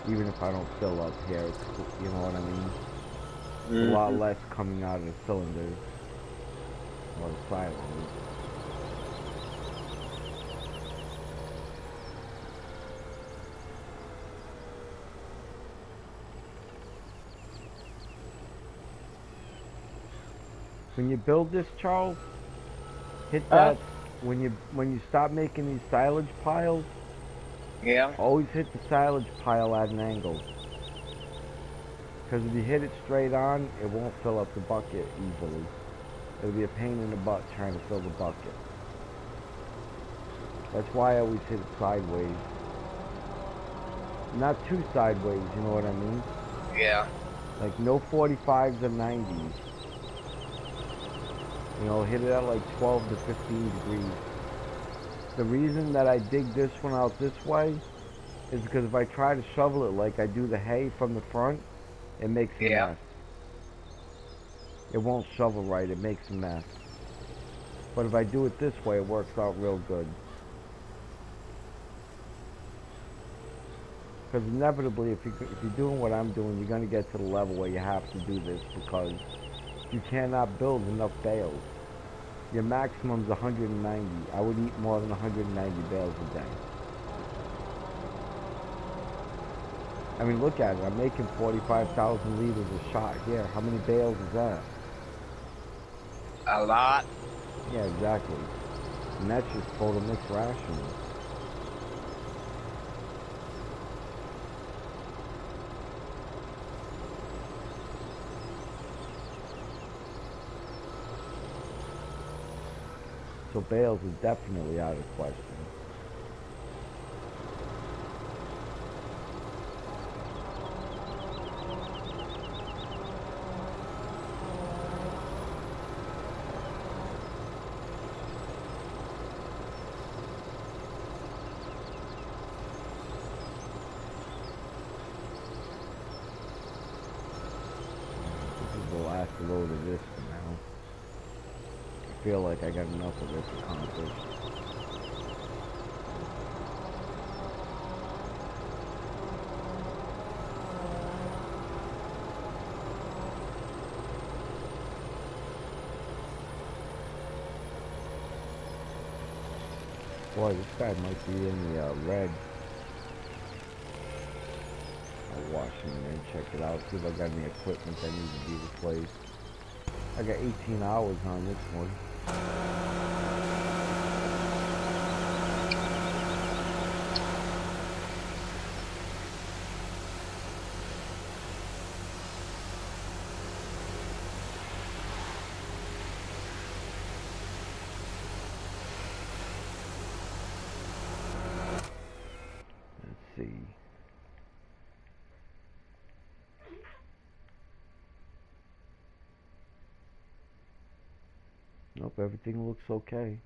Even if I don't fill up here, it's, you know what I mean? A lot less coming out of the cylinders or the silos. When you build this, Charles, hit that when you stop making these silage piles. Yeah. Always hit the silage pile at an angle. Because if you hit it straight on, it won't fill up the bucket easily. It'll be a pain in the butt trying to fill the bucket. That's why I always hit it sideways. Not too sideways, you know what I mean? Yeah. Like no 45s or 90s. You know, hit it at like 12 to 15 degrees. The reason that I dig this one out this way is because if I try to shovel it like I do the hay from the front, it makes a mess. It won't shovel right, it makes a mess. But if I do it this way, it works out real good. Because inevitably, if you're doing what I'm doing, you're going to get to the level where you have to do this because you cannot build enough bales. Your maximum is 190. I would eat more than 190 bales a day. I mean, look at it. I'm making 45,000 liters a shot here. How many bales is that? A lot. Yeah, exactly. And that's just total mixed rationing. So bales is definitely out of question. This is the last load of this for now. I feel like I got enough of this accomplished. Boy, this guy might be in the red. I'll wash him and then check it out, see if I got any equipment that needs to be replaced. I got 18 hours on this one. Let's see. Nope, everything looks okay.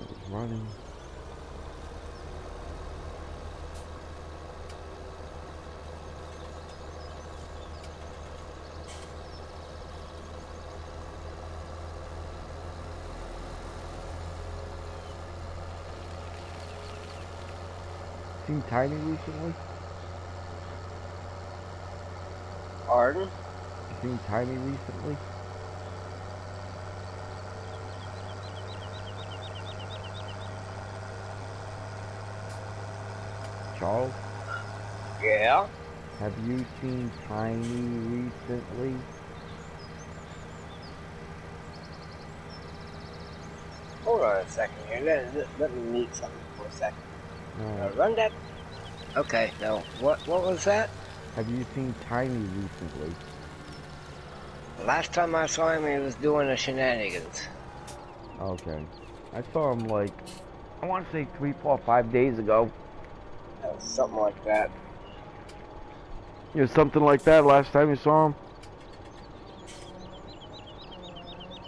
It's running. Seen Tiny recently? Pardon? You seen Tiny recently? Charles? Yeah. Have you seen Tiny recently? Hold on a second here. Let me need something for a second. Run that. Okay, no. What was that? Have you seen Tiny recently? Last time I saw him, he was doing the shenanigans. Okay. I saw him like, I want to say 3, 4, 5 days ago. Something like that. It was something like that last time you saw him?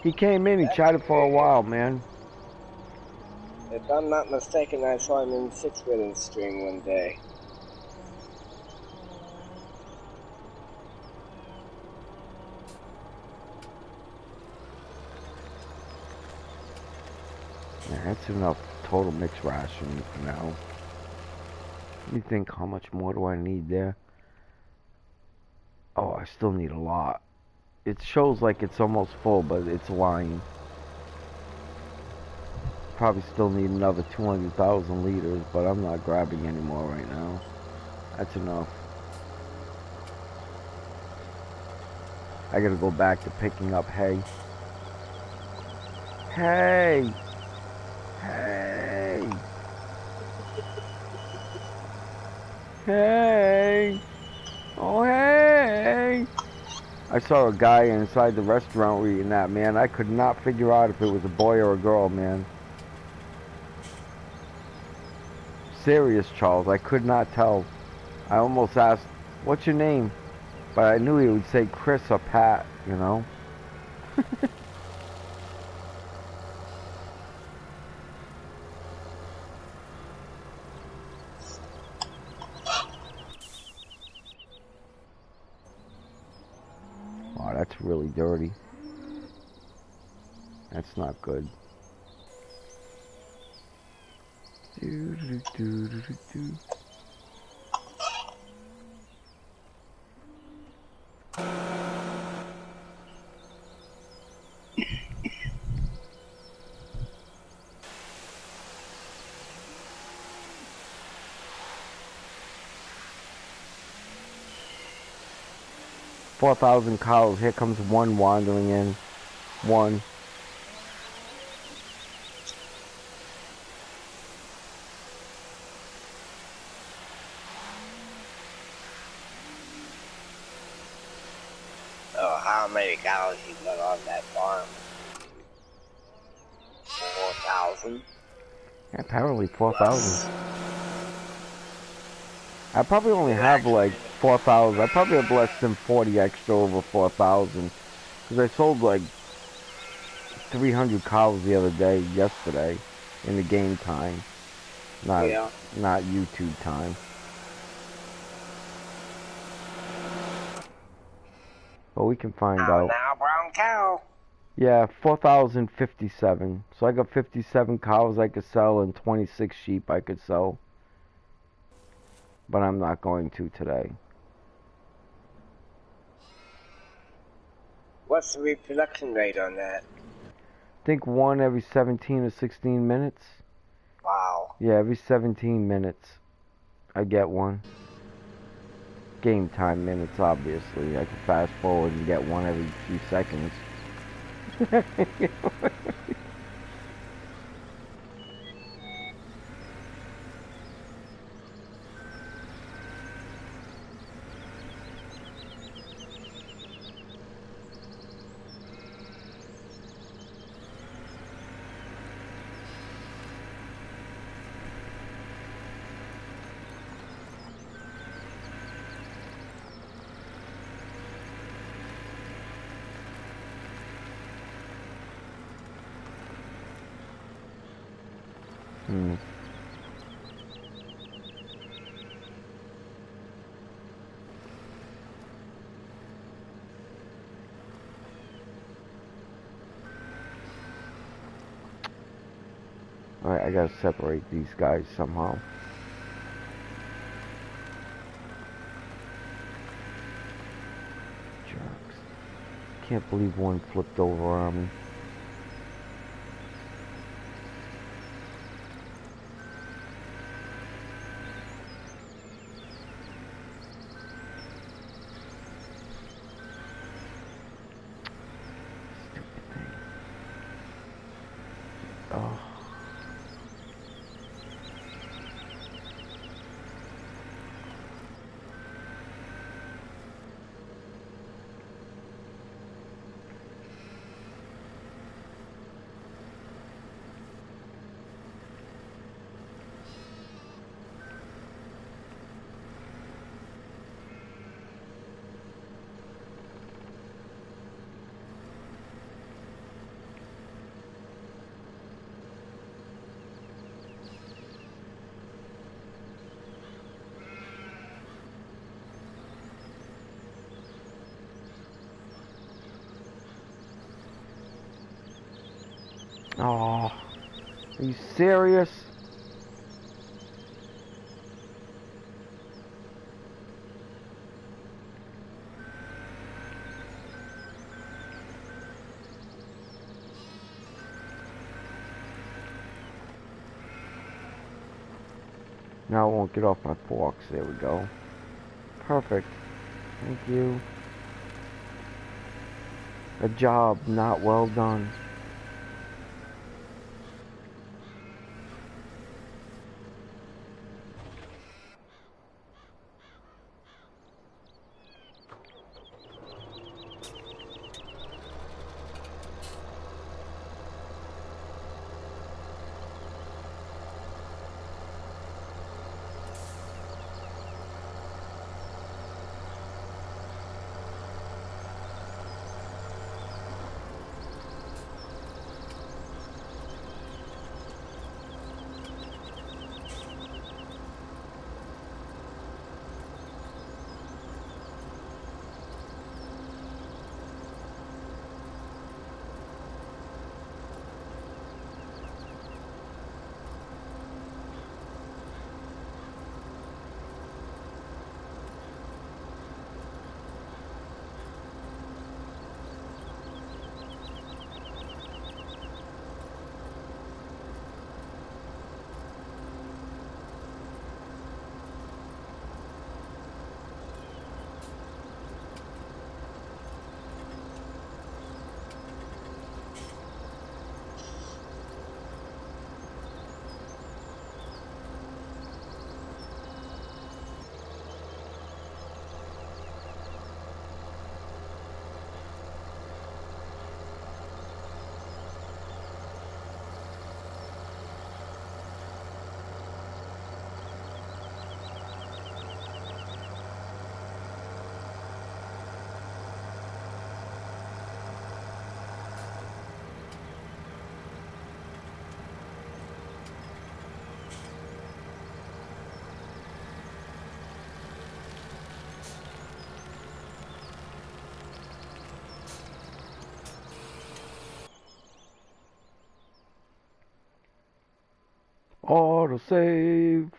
He came in, he chatted for a while, man. If I'm not mistaken, I saw him in 6-minute stream one day. Yeah, that's enough total mixed ration for now. Let me think, how much more do I need there? Oh, I still need a lot. It shows like it's almost full, but it's lying. Probably still need another 200,000 liters, but I'm not grabbing any more right now. That's enough. I gotta go back to picking up hay. Hey! Hey! Hey! Oh, hey! I saw a guy inside the restaurant eating that, man. I could not figure out if it was a boy or a girl, man. Serious, Charles. I could not tell. I almost asked, what's your name? But I knew he would say Chris or Pat, you know? Wow, that's really dirty. That's not good. 4,000 cows. Here comes one wandering in. One. Oh, how many cows you got on that farm? 4,000? Yeah, apparently 4,000. I probably only have like 4,000. I probably have less than 40 extra over 4,000. Because I sold like 300 cows the other day, yesterday, in the game time. Not YouTube time. But we can find out. Now, brown cow. Yeah, 4,057. So I got 57 cows I could sell and 26 sheep I could sell. But I'm not going to today. What's the reproduction rate on that? I think one every 17 or 16 minutes. Wow. Yeah, every 17 minutes I get one. Game time minutes, obviously. I can fast forward and get one every few seconds. Alright, I gotta separate these guys somehow. Jerks. Can't believe one flipped over on me. Oh. Oh, are you serious? Now I won't get off my forks. There we go. Perfect. Thank you. A job not well done. Autosave.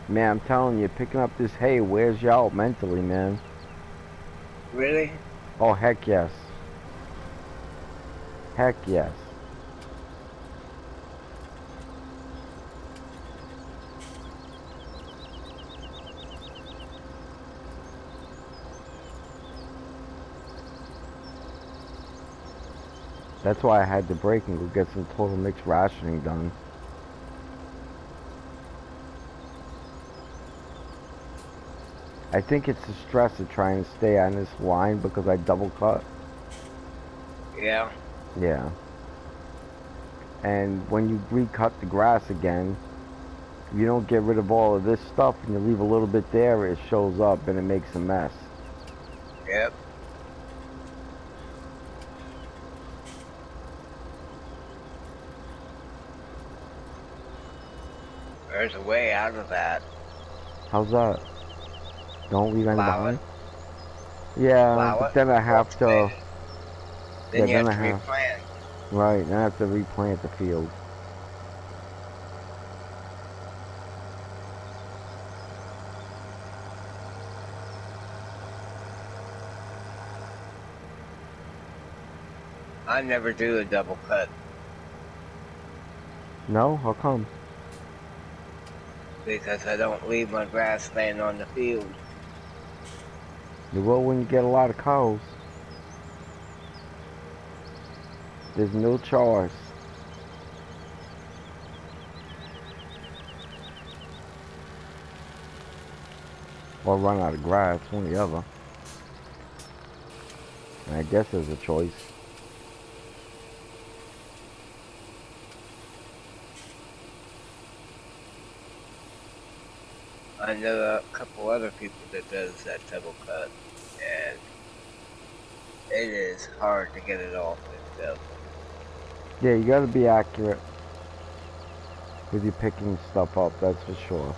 Man, I'm telling you, picking up this hay wears you out mentally, man. Really? Oh, heck yes. Heck yes. That's why I had to break and go get some total mixed rationing done. I think it's the stress of trying to stay on this line because I double cut. Yeah. Yeah. And when you recut the grass again, if you don't get rid of all of this stuff and you leave a little bit there, it shows up and it makes a mess. Yep. There's a way out of that. How's that? Don't leave any Plow behind? it. Yeah, Plow but it. then I have to... Cultivate it. Yeah, Then you then have I to have... replant. Right, then I have to replant the field. I never do a double cut No? How come? because I don't leave my grass laying on the field. You will when you get a lot of cows. There's no choice. Or run out of grass, one or the other. And I guess there's a choice. I know a couple other people that does that double cut, and it is hard to get it all fixed up. Yeah, you gotta be accurate with you picking stuff up, that's for sure.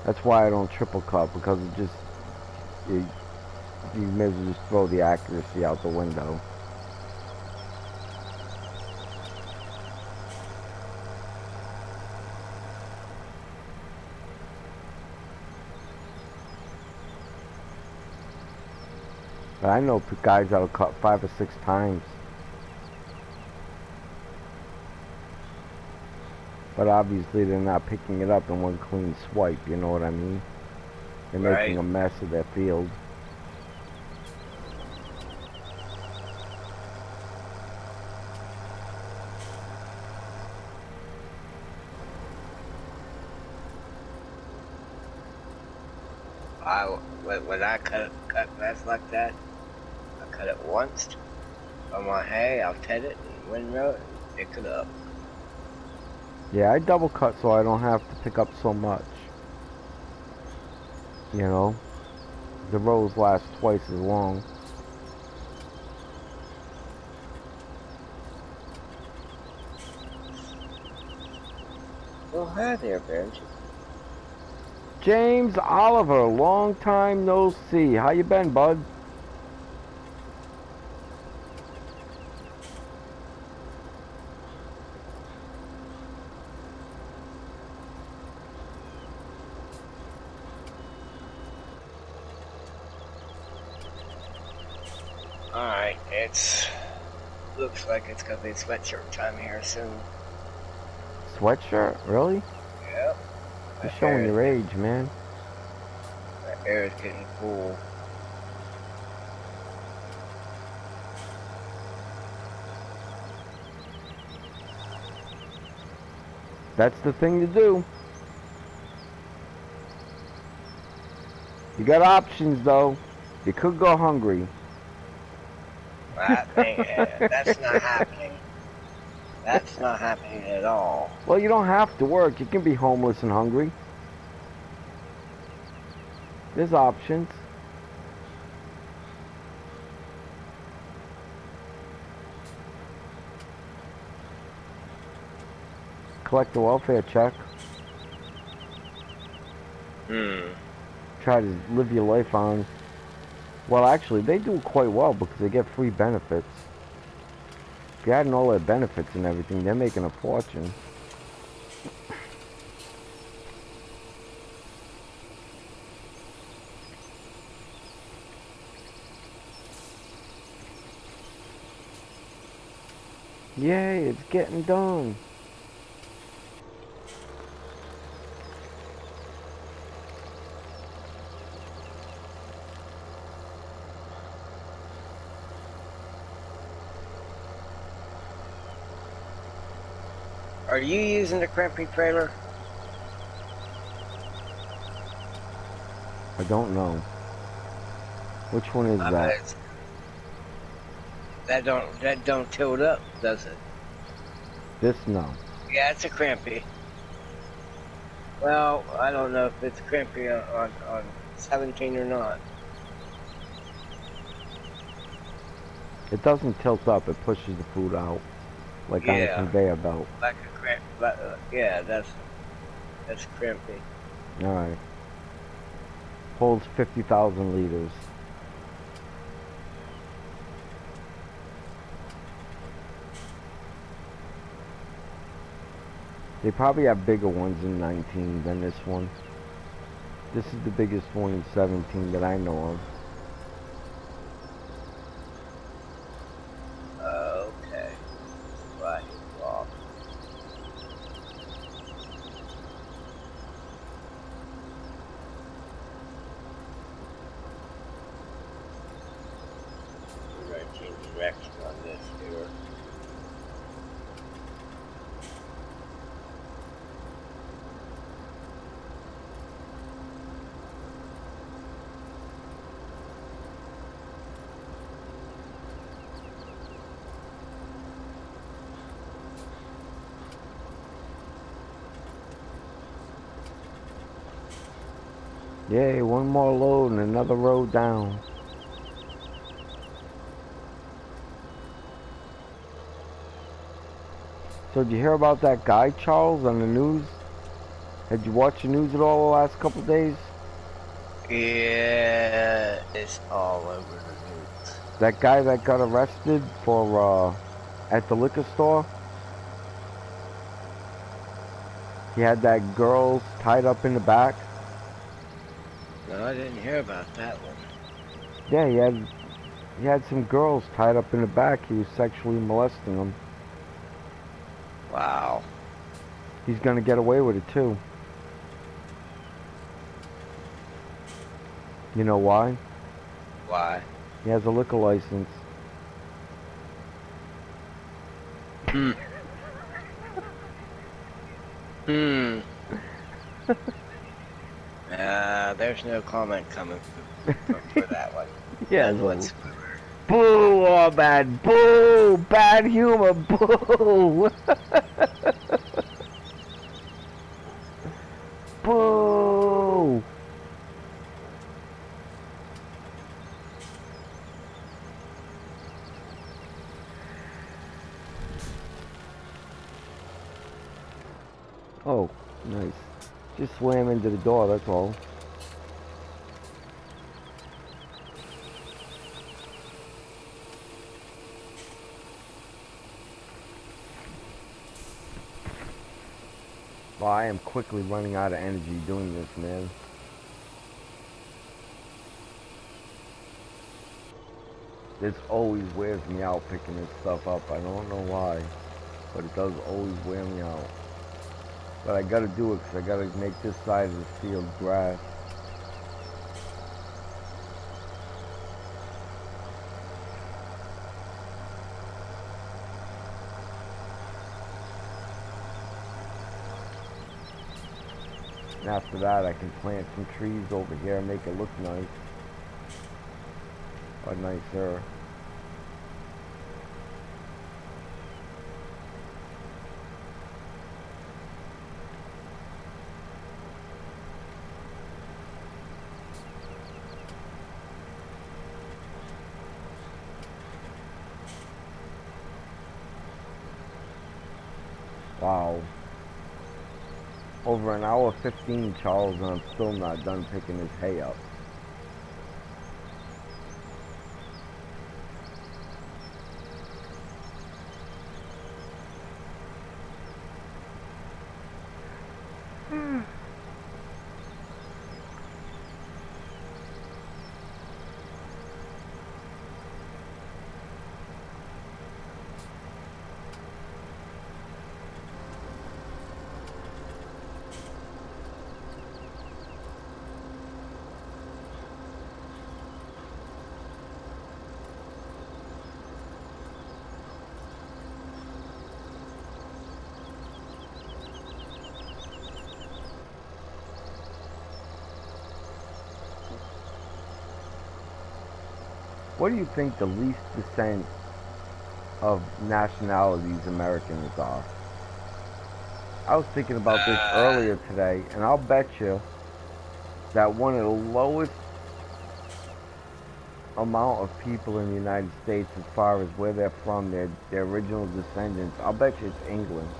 That's why I don't triple cut, because it just, you may as well just throw the accuracy out the window. But I know guys that'll cut 5 or 6 times. But obviously they're not picking it up in one clean swipe, you know what I mean? They're making a mess of their field. When I cut grass like that, I cut it once on my hay, I'll cut it and windrow it and pick it up. Yeah, I double cut so I don't have to pick up so much. You know? The rows last twice as long. Well, hi there, Benji. James Oliver, long time no see. How you been, bud? Alright, looks like it's gonna be sweatshirt time here soon. Sweatshirt? Really? Yep. You're showing your age, man. That air is getting cool. That's the thing to do. You got options, though. You could go hungry. That's not happening. That's not happening at all. Well, you don't have to work. You can be homeless and hungry. There's options. Collect a welfare check. Try to live your life on. Well, actually, they do quite well because they get free benefits. If you add in all their benefits and everything, they're making a fortune. Yay, it's getting done. Are you using the crimping trailer? I don't know. Which one is that? That don't tilt up, does it? This, no. Yeah, it's a crimpy. Well, I don't know if it's crimpy on 17 or not. It doesn't tilt up, it pushes the food out. Like on a conveyor belt. Like a crimp, yeah, that's crimpy. Alright. Holds 50,000 liters. They probably have bigger ones in 19 than this one. This is the biggest one in 17 that I know of. Okay. Right, off. We're going to change direction on this here. Yay, one more load and another road down. So did you hear about that guy, Charles, on the news? Had you watched the news at all the last couple of days? Yeah, it's all over the news. That guy that got arrested for, at the liquor store? He had that girl tied up in the back? No, I didn't hear about that one. Yeah, he had some girls tied up in the back. He was sexually molesting them. Wow. He's gonna get away with it too. You know why? Why? He has a liquor license. Hmm. Hmm. There's no comment coming for that one. Yeah, None so, whatsoever. boo, all bad, boo, bad humor, boo, boo. Oh, nice. Just slam into the door, that's all. Well, I am quickly running out of energy doing this, man. This always wears me out picking this stuff up. I don't know why, but it does always wear me out. But I gotta do it because I gotta make this side of the field grass. And after that, I can plant some trees over here and make it look nice. Or nicer. Wow. Over an hour 15, Charles, and I'm still not done picking this hay up. What do you think the least descent of nationalities Americans are? I was thinking about this earlier today, and I'll bet you that one of the lowest amount of people in the United States as far as where they're from, their original descendants, I'll bet you it's England.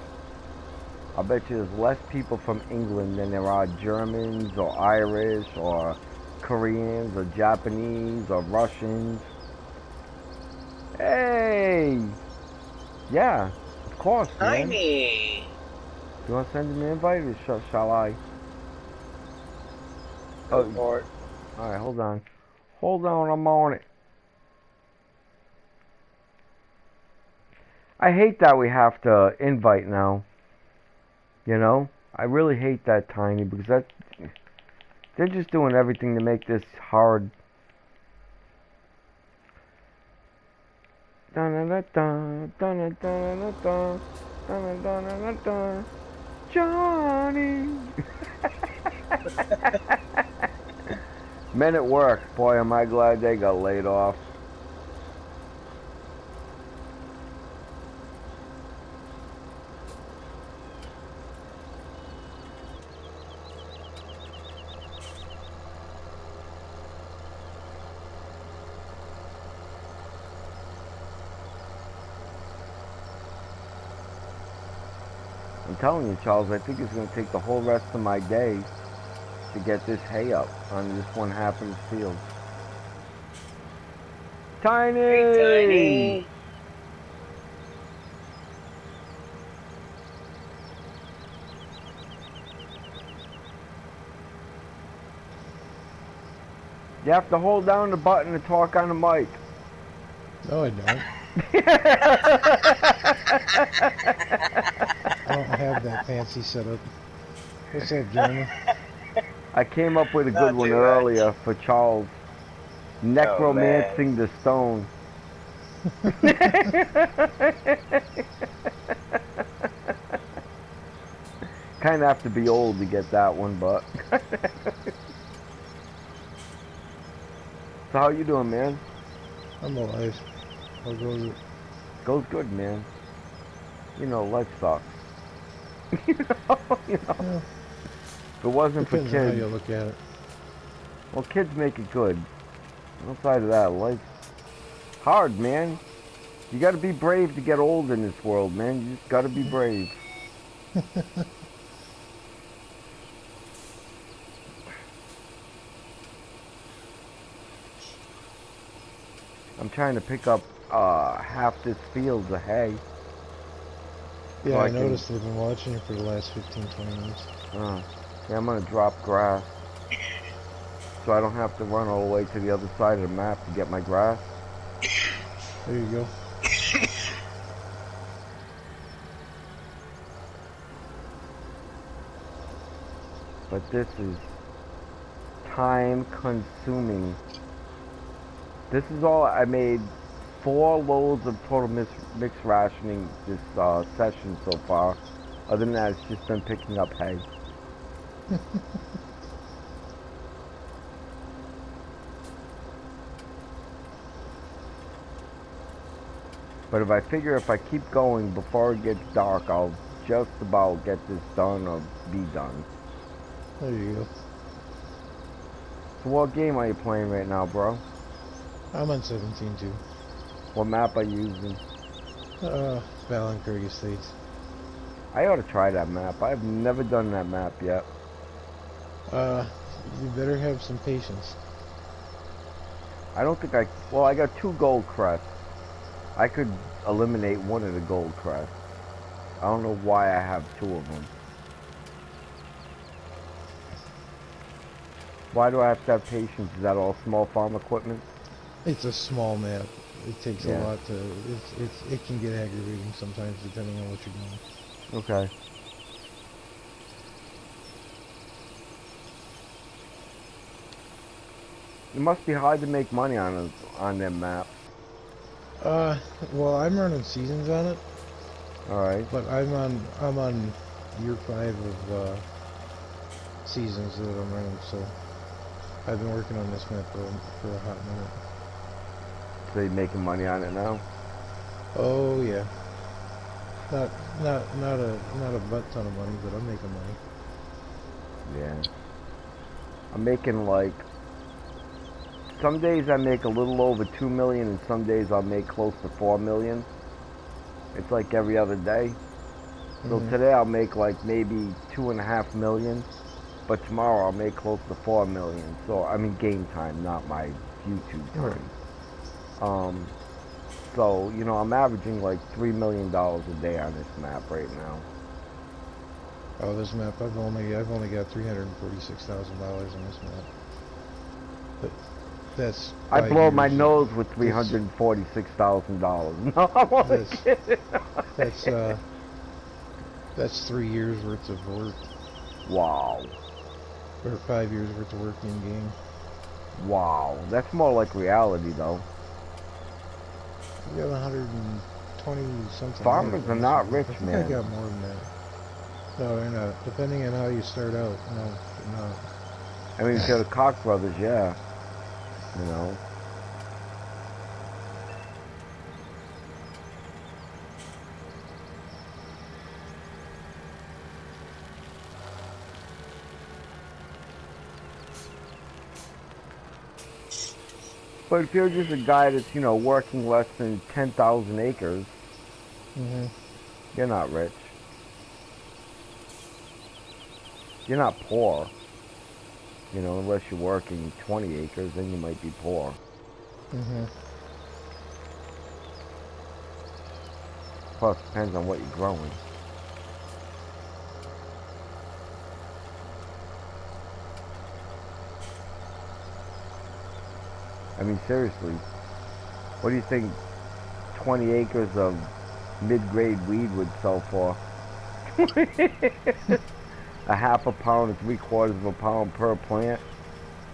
I'll bet you there's less people from England than there are Germans or Irish or Koreans or Japanese or Russians. Hey! Yeah, of course, man. Tiny. You want to send me an invite or shall I? Go for it. Alright, hold on. Hold on, I'm on it. I hate that we have to invite now. You know? I really hate that, Tiny, because they're just doing everything to make this hard. Johnny! Men at work, boy, am I glad they got laid off. I'm telling you, Charles, I think it's going to take the whole rest of my day to get this hay up on this one half of the field. Tiny! Hey, Tiny! You have to hold down the button to talk on the mic. No, I don't. I don't have that fancy setup. What's up, Jeremy? I came up with a good one earlier for Charles. Necromancing the stone. Kind of have to be old to get that one, but. So how you doing, man? I'm alive. How goes it? Goes good, man. You know, life sucks. you know. Yeah. If it wasn't for Depends kids. on how you look at it. Well, kids make it good. Outside of that, life's hard, man. You gotta be brave to get old in this world, man. You just gotta be brave. I'm trying to pick up half this field of hay. Yeah, so I noticed they've been watching you for the last 15-20 minutes. Yeah, I'm gonna drop grass. So I don't have to run all the way to the other side of the map to get my grass. There you go. But this is time consuming. This is all I made 4 loads of total mixed rationing this session so far. Other than that, it's just been picking up hay. But if I figure if I keep going before it gets dark, I'll just about get this done or be done. There you go. So what game are you playing right now, bro? I'm on 17 too. What map are you using? Valencourt Estates. I ought to try that map. I've never done that map yet. You better have some patience. I don't think I... Well, I got 2 gold crests. I could eliminate one of the gold crests. I don't know why I have 2 of them. Why do I have to have patience? Is that all small farm equipment? It's a small map. It takes Yeah. a lot to... It can get aggravating sometimes depending on what you're doing. Okay. It must be hard to make money on them maps. Well, I'm running seasons on it. Alright. But I'm on year 5 of seasons that I'm running, so I've been working on this map for a hot minute. So you're making money on it now? Oh yeah. Not a butt ton of money, but I'm making money. Yeah. I'm making like... Some days I make a little over 2 million and some days I'll make close to 4 million. It's like every other day. So today I'll make like maybe 2.5 million. But tomorrow I'll make close to 4 million. So, I mean game time, not my YouTube time. Right. So, you know, I'm averaging like $3 million a day on this map right now. Oh, this map, I've only got $346,000 on this map. But that's... I blow my years. nose with $346,000. No, I'm only kidding. That's 3 years worth of work. Wow. Or 5 years worth of work in game. Wow. That's more like reality, though. You got 120 something. Farmers are not rich, I think man. I got more than that. No, they're not. Depending on how you start out, no, they're not. I mean, if you're the Koch brothers, yeah. You know. But if you're just a guy that's, you know, working less than 10,000 acres, you're not rich. You're not poor. You know, unless you're working 20 acres, then you might be poor. Mm-hmm. Plus, depends on what you're growing. I mean, seriously, what do you think 20 acres of mid-grade weed would sell for? A half a pound to 3/4 of a pound per plant,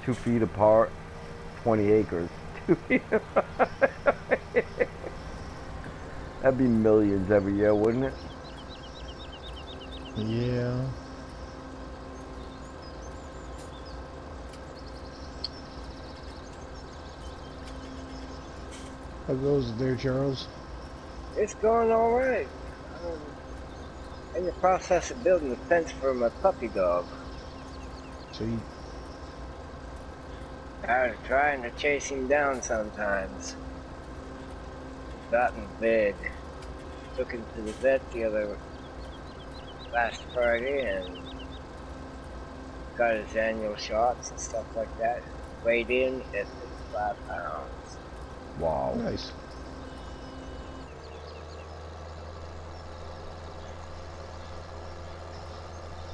2 feet apart, 20 acres. 2 feet apart. That'd be millions every year, wouldn't it? Yeah. How goes there, Charles? It's going all right. In the process of building a fence for my puppy dog. Sweet. I'm trying to chase him down sometimes. He's gotten big. Took him to the vet last Friday and got his annual shots and stuff like that. Weighed in at 55 pounds. Wow. Nice.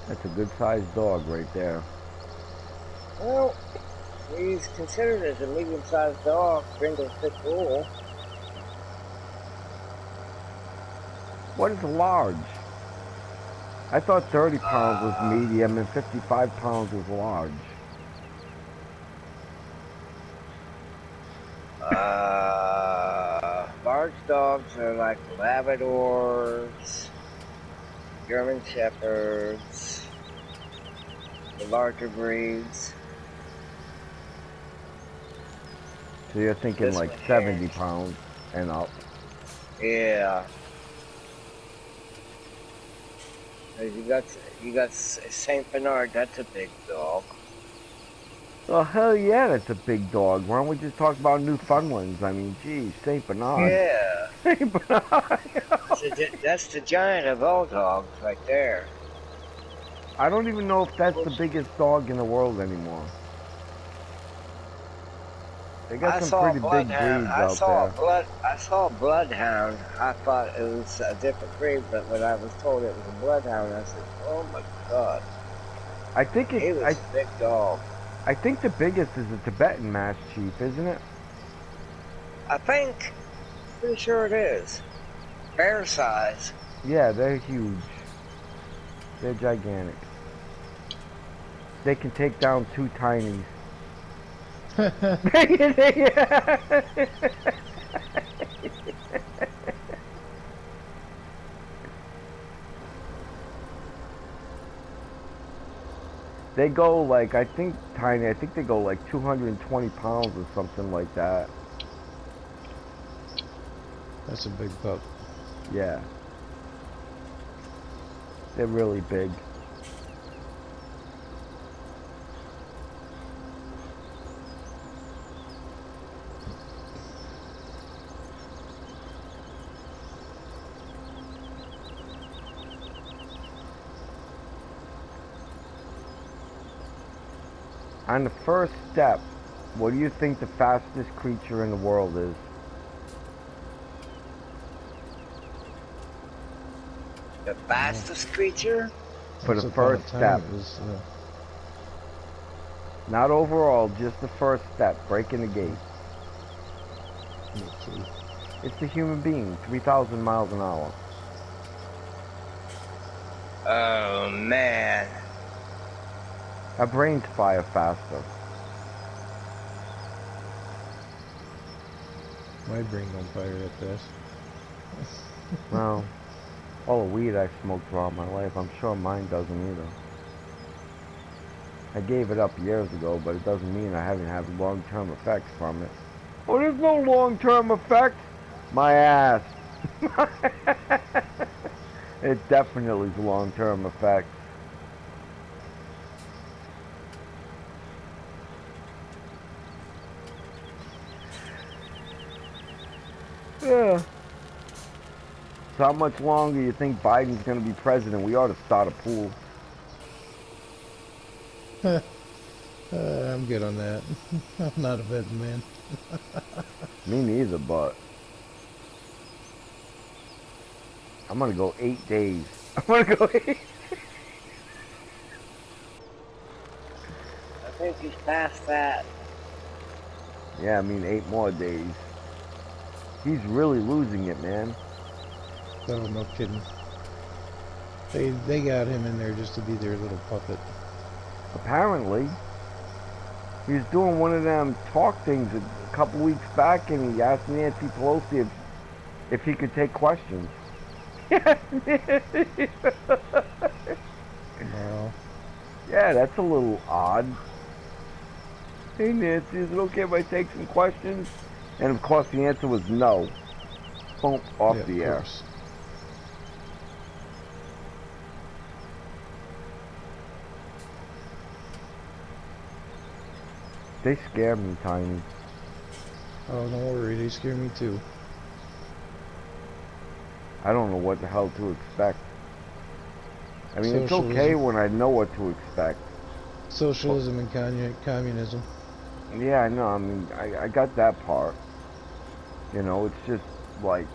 That's a good-sized dog right there. Well, he's considered as a medium-sized dog, Bengal pit bull. What is large? I thought 30 pounds was medium and 55 pounds was large. Large dogs are like Labradors, German Shepherds, the larger breeds. So you're thinking This like one 70 here. pounds and up. Yeah. You got Saint Bernard. That's a big dog. Oh, hell yeah, that's a big dog. Why don't we just talk about Newfoundlands? I mean, geez, St. Bernard. Yeah. St. Bernard. That's the giant of all dogs right there. I don't even know if that's the biggest dog in the world anymore. They got some pretty big breeds out there. I saw a bloodhound. I thought it was a different breed, but when I was told it was a bloodhound, I said, "Oh my god!" I think He was a big dog. I think the biggest is the Tibetan Mastiff, isn't it? I think. Pretty sure it is. Bear size. Yeah, they're huge. They're gigantic. They can take down 2 tinies. They go like, I think they go like 220 pounds or something like that. That's a big pup. Yeah. They're really big. On the first step, what do you think the fastest creature in the world is? The fastest creature? For the first step. Not overall, just the first step, breaking the gate. Okay. It's the human being, 3,000 miles an hour. Oh man. Our brains fire faster. My brain don't fire that fast. Well, all the weed I smoked throughout my life, I'm sure mine doesn't either. I gave it up years ago, but it doesn't mean I haven't had long-term effects from it. Oh, there's no long-term effects? My ass. It definitely is long-term effects. Yeah. So how much longer do you think Biden's going to be president? We ought to start a pool. I'm good on that. I'm not a betting man. Me neither, but I'm gonna go 8 days. I'm gonna go 8. I think he's past that. Yeah, I mean 8 more days. He's really losing it, man. Oh, no kidding. They got him in there just to be their little puppet. Apparently, he was doing one of them talk things a couple weeks back, and he asked Nancy Pelosi if he could take questions. Wow. Yeah, that's a little odd. Hey Nancy, is it okay if I take some questions? And of course the answer was no. Boom, off Yeah, the of air. course. They scare me, Tiny. Oh, don't worry, they scare me too. I don't know what the hell to expect. I mean, it's Socialism. okay when I know what to expect. Socialism and communism. Yeah, I know. I mean, I got that part. You know, it's just like,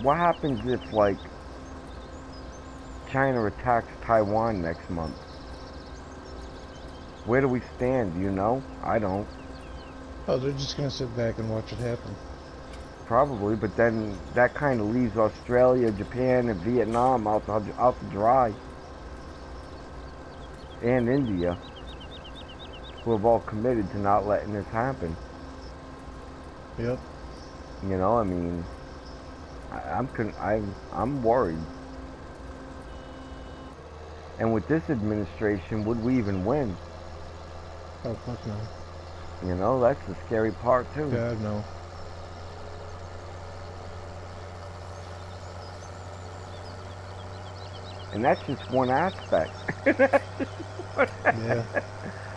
what happens if, like, China attacks Taiwan next month? Where do we stand? Do you know? I don't. Oh, they're just gonna sit back and watch it happen. Probably, but then that kind of leaves Australia, Japan, and Vietnam out to dry. And India, who have all committed to not letting this happen. Yep. You know, I mean, I'm worried. And with this administration, would we even win? Oh, fuck no. You know, that's the scary part too. God, no. And that's just one aspect. Yeah.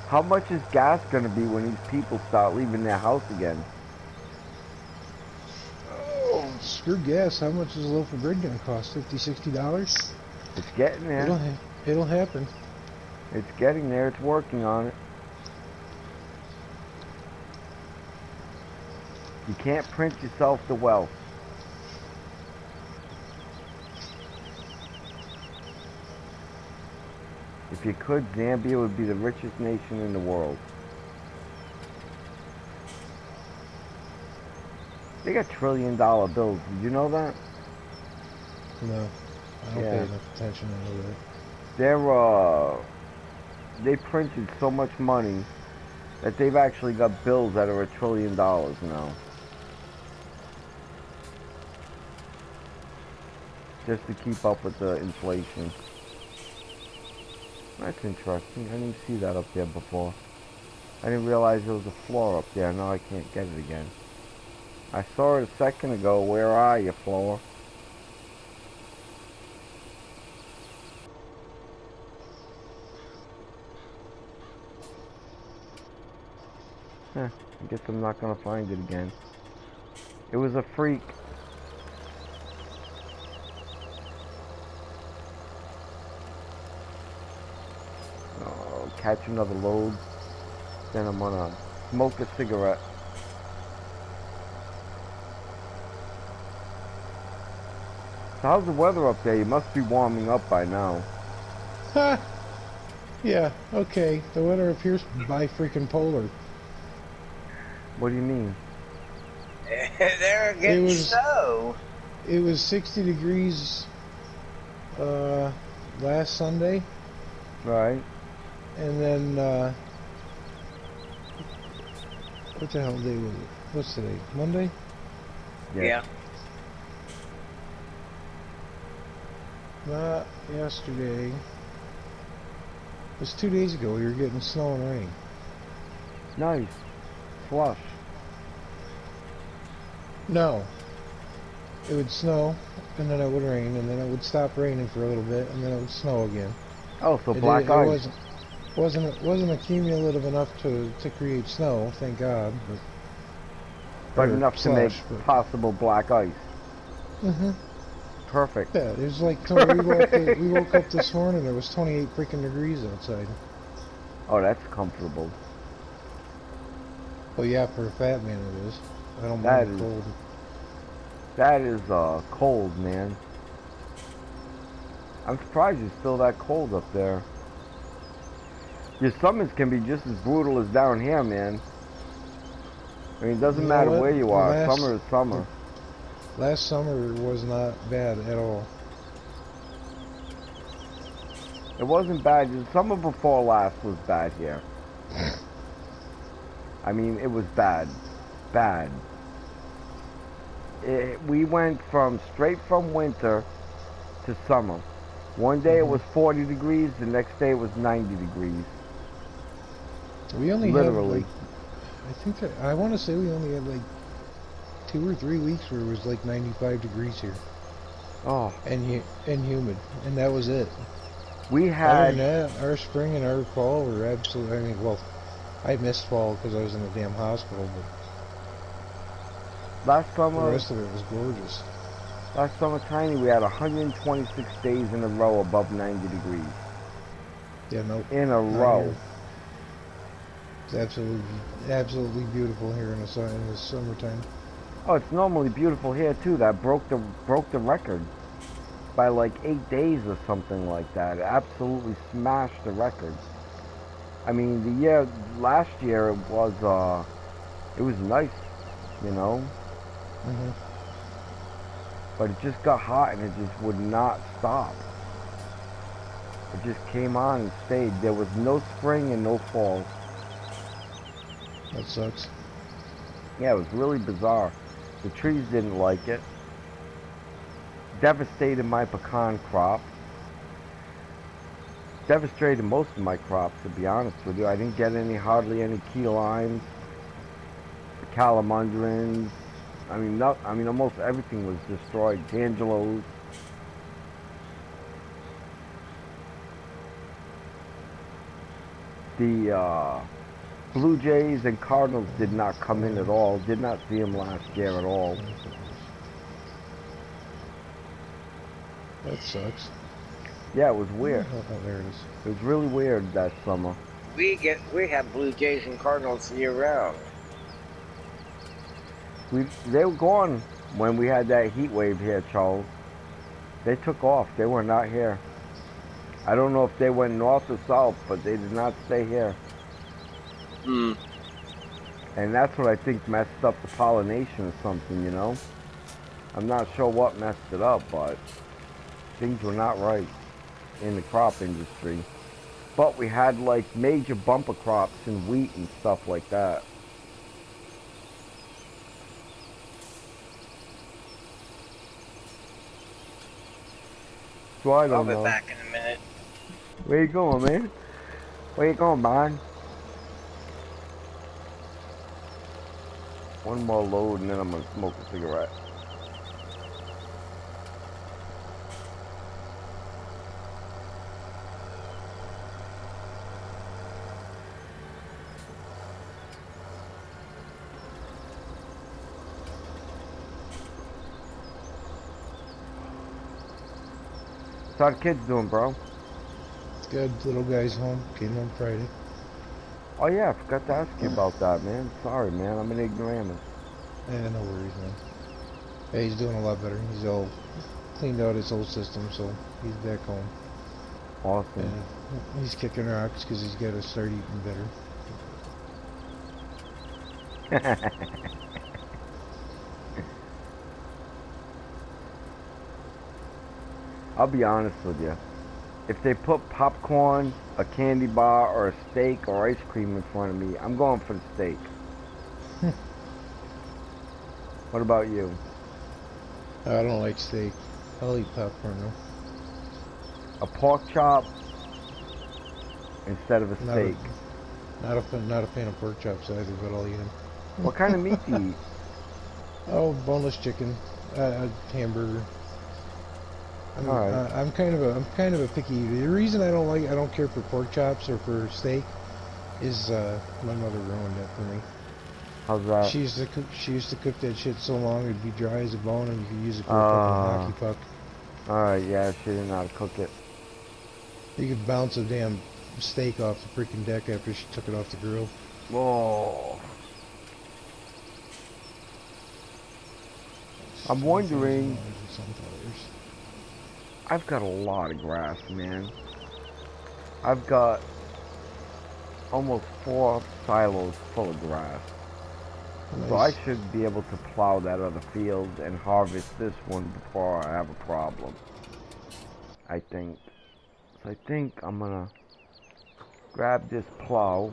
How much is gas going to be when these people start leaving their house again? Oh, screw gas. How much is a loaf of bread gonna cost? $50, $60? It's getting there. It'll happen. It's getting there. It's working on it. You can't print yourself the wealth. If you could, Zambia would be the richest nation in the world. They got $1 trillion bills. Did you know that? No. I don't pay enough attention to know that. They printed so much money that they've actually got bills that are $1 trillion now. Just to keep up with the inflation. That's interesting. I didn't see that up there before. I didn't realize there was a floor up there. Now I can't get it again. I saw it a second ago. Where are you, floor? Huh. I guess I'm not gonna find it again. It was a freak. Oh, catch another load. Then I'm gonna smoke a cigarette. So how's the weather up there? You must be warming up by now. Ha! Yeah, okay. The weather appears bi-freaking polar. What do you mean? They're getting snow. It was 60 degrees last Sunday. Right. And then, what the hell day was it? What's today? Monday? Yeah. Not yesterday. It was 2 days ago. We were getting snow and rain. Nice. Slush. No. It would snow, and then it would rain, and then it would stop raining for a little bit, and then it would snow again. Oh, so black ice. It wasn't accumulative enough to create snow, thank God. But enough to make possible black ice. Mm-hmm. Perfect. Yeah, it was like we woke up this morning. It was 28 freaking degrees outside. Oh, that's comfortable. Well, yeah, for a fat man it is. I don't That mind is the cold. that is cold, man. I'm surprised it's still that cold up there. Your summers can be just as brutal as down here, man. I mean, it doesn't You know matter what? where you are. Summer is summer. Last summer was not bad at all. It wasn't bad. The summer before last was bad here. I mean, it was bad. Bad. We went straight from winter to summer. One day it was 40 degrees, the next day it was 90 degrees. We only literally. I want to say we only had like 2 or 3 weeks where it was like 95 degrees here. Oh. And humid, and that was it. We had... Other than that, our spring and our fall were absolutely... I mean, well, I missed fall because I was in the damn hospital, but... Last summer... The rest of it was gorgeous. Last summer, Tiny, we had 126 days in a row above 90 degrees. Yeah, no. In a row. It's absolutely beautiful here in the summertime. Oh, it's normally beautiful here too. That broke the record by like 8 days or something like that. It absolutely smashed the record. I mean, last year it was nice, you know. Mhm. But it just got hot and it just would not stop. It just came on and stayed. There was no spring and no fall. That sucks. Yeah, it was really bizarre. The trees didn't like it. Devastated my pecan crop. Devastated most of my crops, to be honest with you. I didn't get hardly any key limes, calamundrins. I mean, almost everything was destroyed. Tangelos. The Blue Jays and Cardinals did not come in at all. Did not see them last year at all. That sucks. Yeah, it was weird. Oh, there it is. It was really weird that summer. We have Blue Jays and Cardinals year round. They were gone when we had that heat wave here, Charles. They took off. They were not here. I don't know if they went north or south, but they did not stay here. Hmm. And that's what I think messed up the pollination or something, you know? I'm not sure what messed it up, but things were not right in the crop industry. But we had like major bumper crops in wheat and stuff like that. So I don't know. I'll be back in a minute. Where you going, man? Where you going, man? One more load and then I'm gonna smoke a cigarette. How the kids doing, bro? Good. Little guy's home. Came home Friday. Oh yeah, I forgot to ask you about that, man. Sorry, man. I'm an ignoramus. Yeah, no worries, man. Yeah, he's doing a lot better. He's all cleaned out his whole system, so he's back home. Awesome. And he's kicking rocks because he's got to start eating better. I'll be honest with you. If they put popcorn, a candy bar, or a steak or ice cream in front of me, I'm going for the steak. What about you? I don't like steak. I'll eat popcorn though. A pork chop instead of a steak. Not a fan of pork chops either, but I'll eat them. What kind of meat do you eat? Oh, boneless chicken, hamburger. Alright. I'm kind of a picky eater. The reason I don't care for pork chops or for steak is my mother ruined that for me. How's that? She used to cook that shit so long it'd be dry as a bone and you could use it for a fucking hockey puck. Alright, yeah, she didn't know how to cook it. You could bounce a damn steak off the freaking deck after she took it off the grill. Whoa. I'm 20,000 wondering, dollars in sunflowers. I've got a lot of grass, man. I've got almost 4 silos full of grass. Nice. So I should be able to plow that other field and harvest this one before I have a problem. I think. So I think I'm gonna grab this plow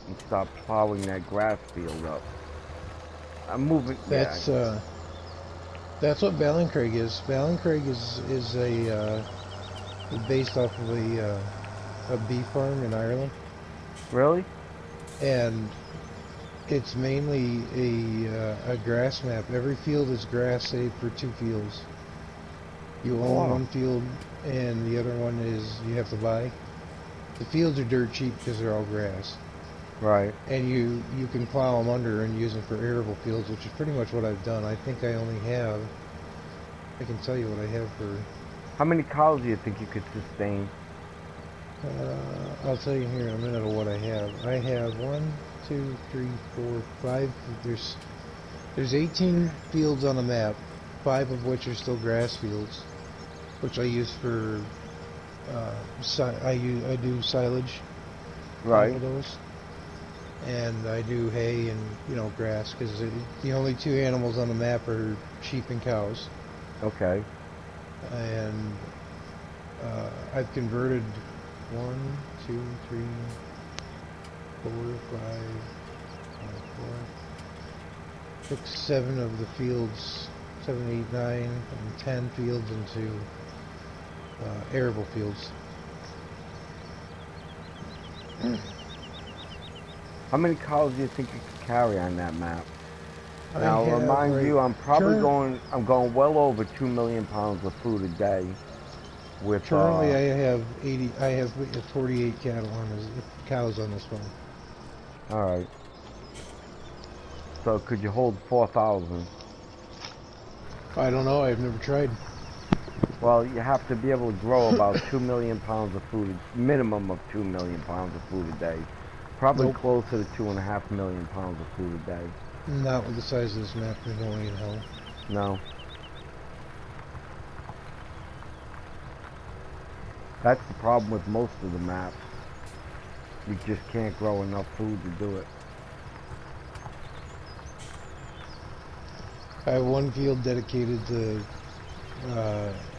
and start plowing that grass field up. I'm moving. That's what Ballincraig is. Ballincraig is based off of a bee farm in Ireland. Really? And it's mainly a grass map. Every field is grass save for 2 fields. You own one field and the other one is you have to buy. The fields are dirt cheap because they're all grass. Right. And you can plow them under and use them for arable fields, which is pretty much what I've done. I think I only have, I can tell you what I have for... How many cows do you think you could sustain? I'll tell you here in a minute of what I have. I have 1, 2, 3, 4, 5. There's 18 fields on the map, 5 of which are still grass fields, which I use for I do silage. Right. All those. And I do hay and grass because the only 2 animals on the map are sheep and cows. Okay. And I've converted 1, 2, 3, 4, 5, 6, 7 of the fields, 7, 8, 9, and 10 fields into arable fields. How many cows do you think you could carry on that map? Now, have, remind you, I'm probably current- I'm going well over 2 million pounds of food a day. With Currently, I have 48 cows on this one. All right. So could you hold 4,000? I don't know. I've never tried. Well, you have to be able to grow about 2 million pounds of food, minimum of 2 million pounds of food a day. Probably Nope. closer to 2.5 million pounds of food a day. Not with the size of this map. There's no way in hell. No. That's the problem with most of the maps. You just can't grow enough food to do it. I have one field dedicated to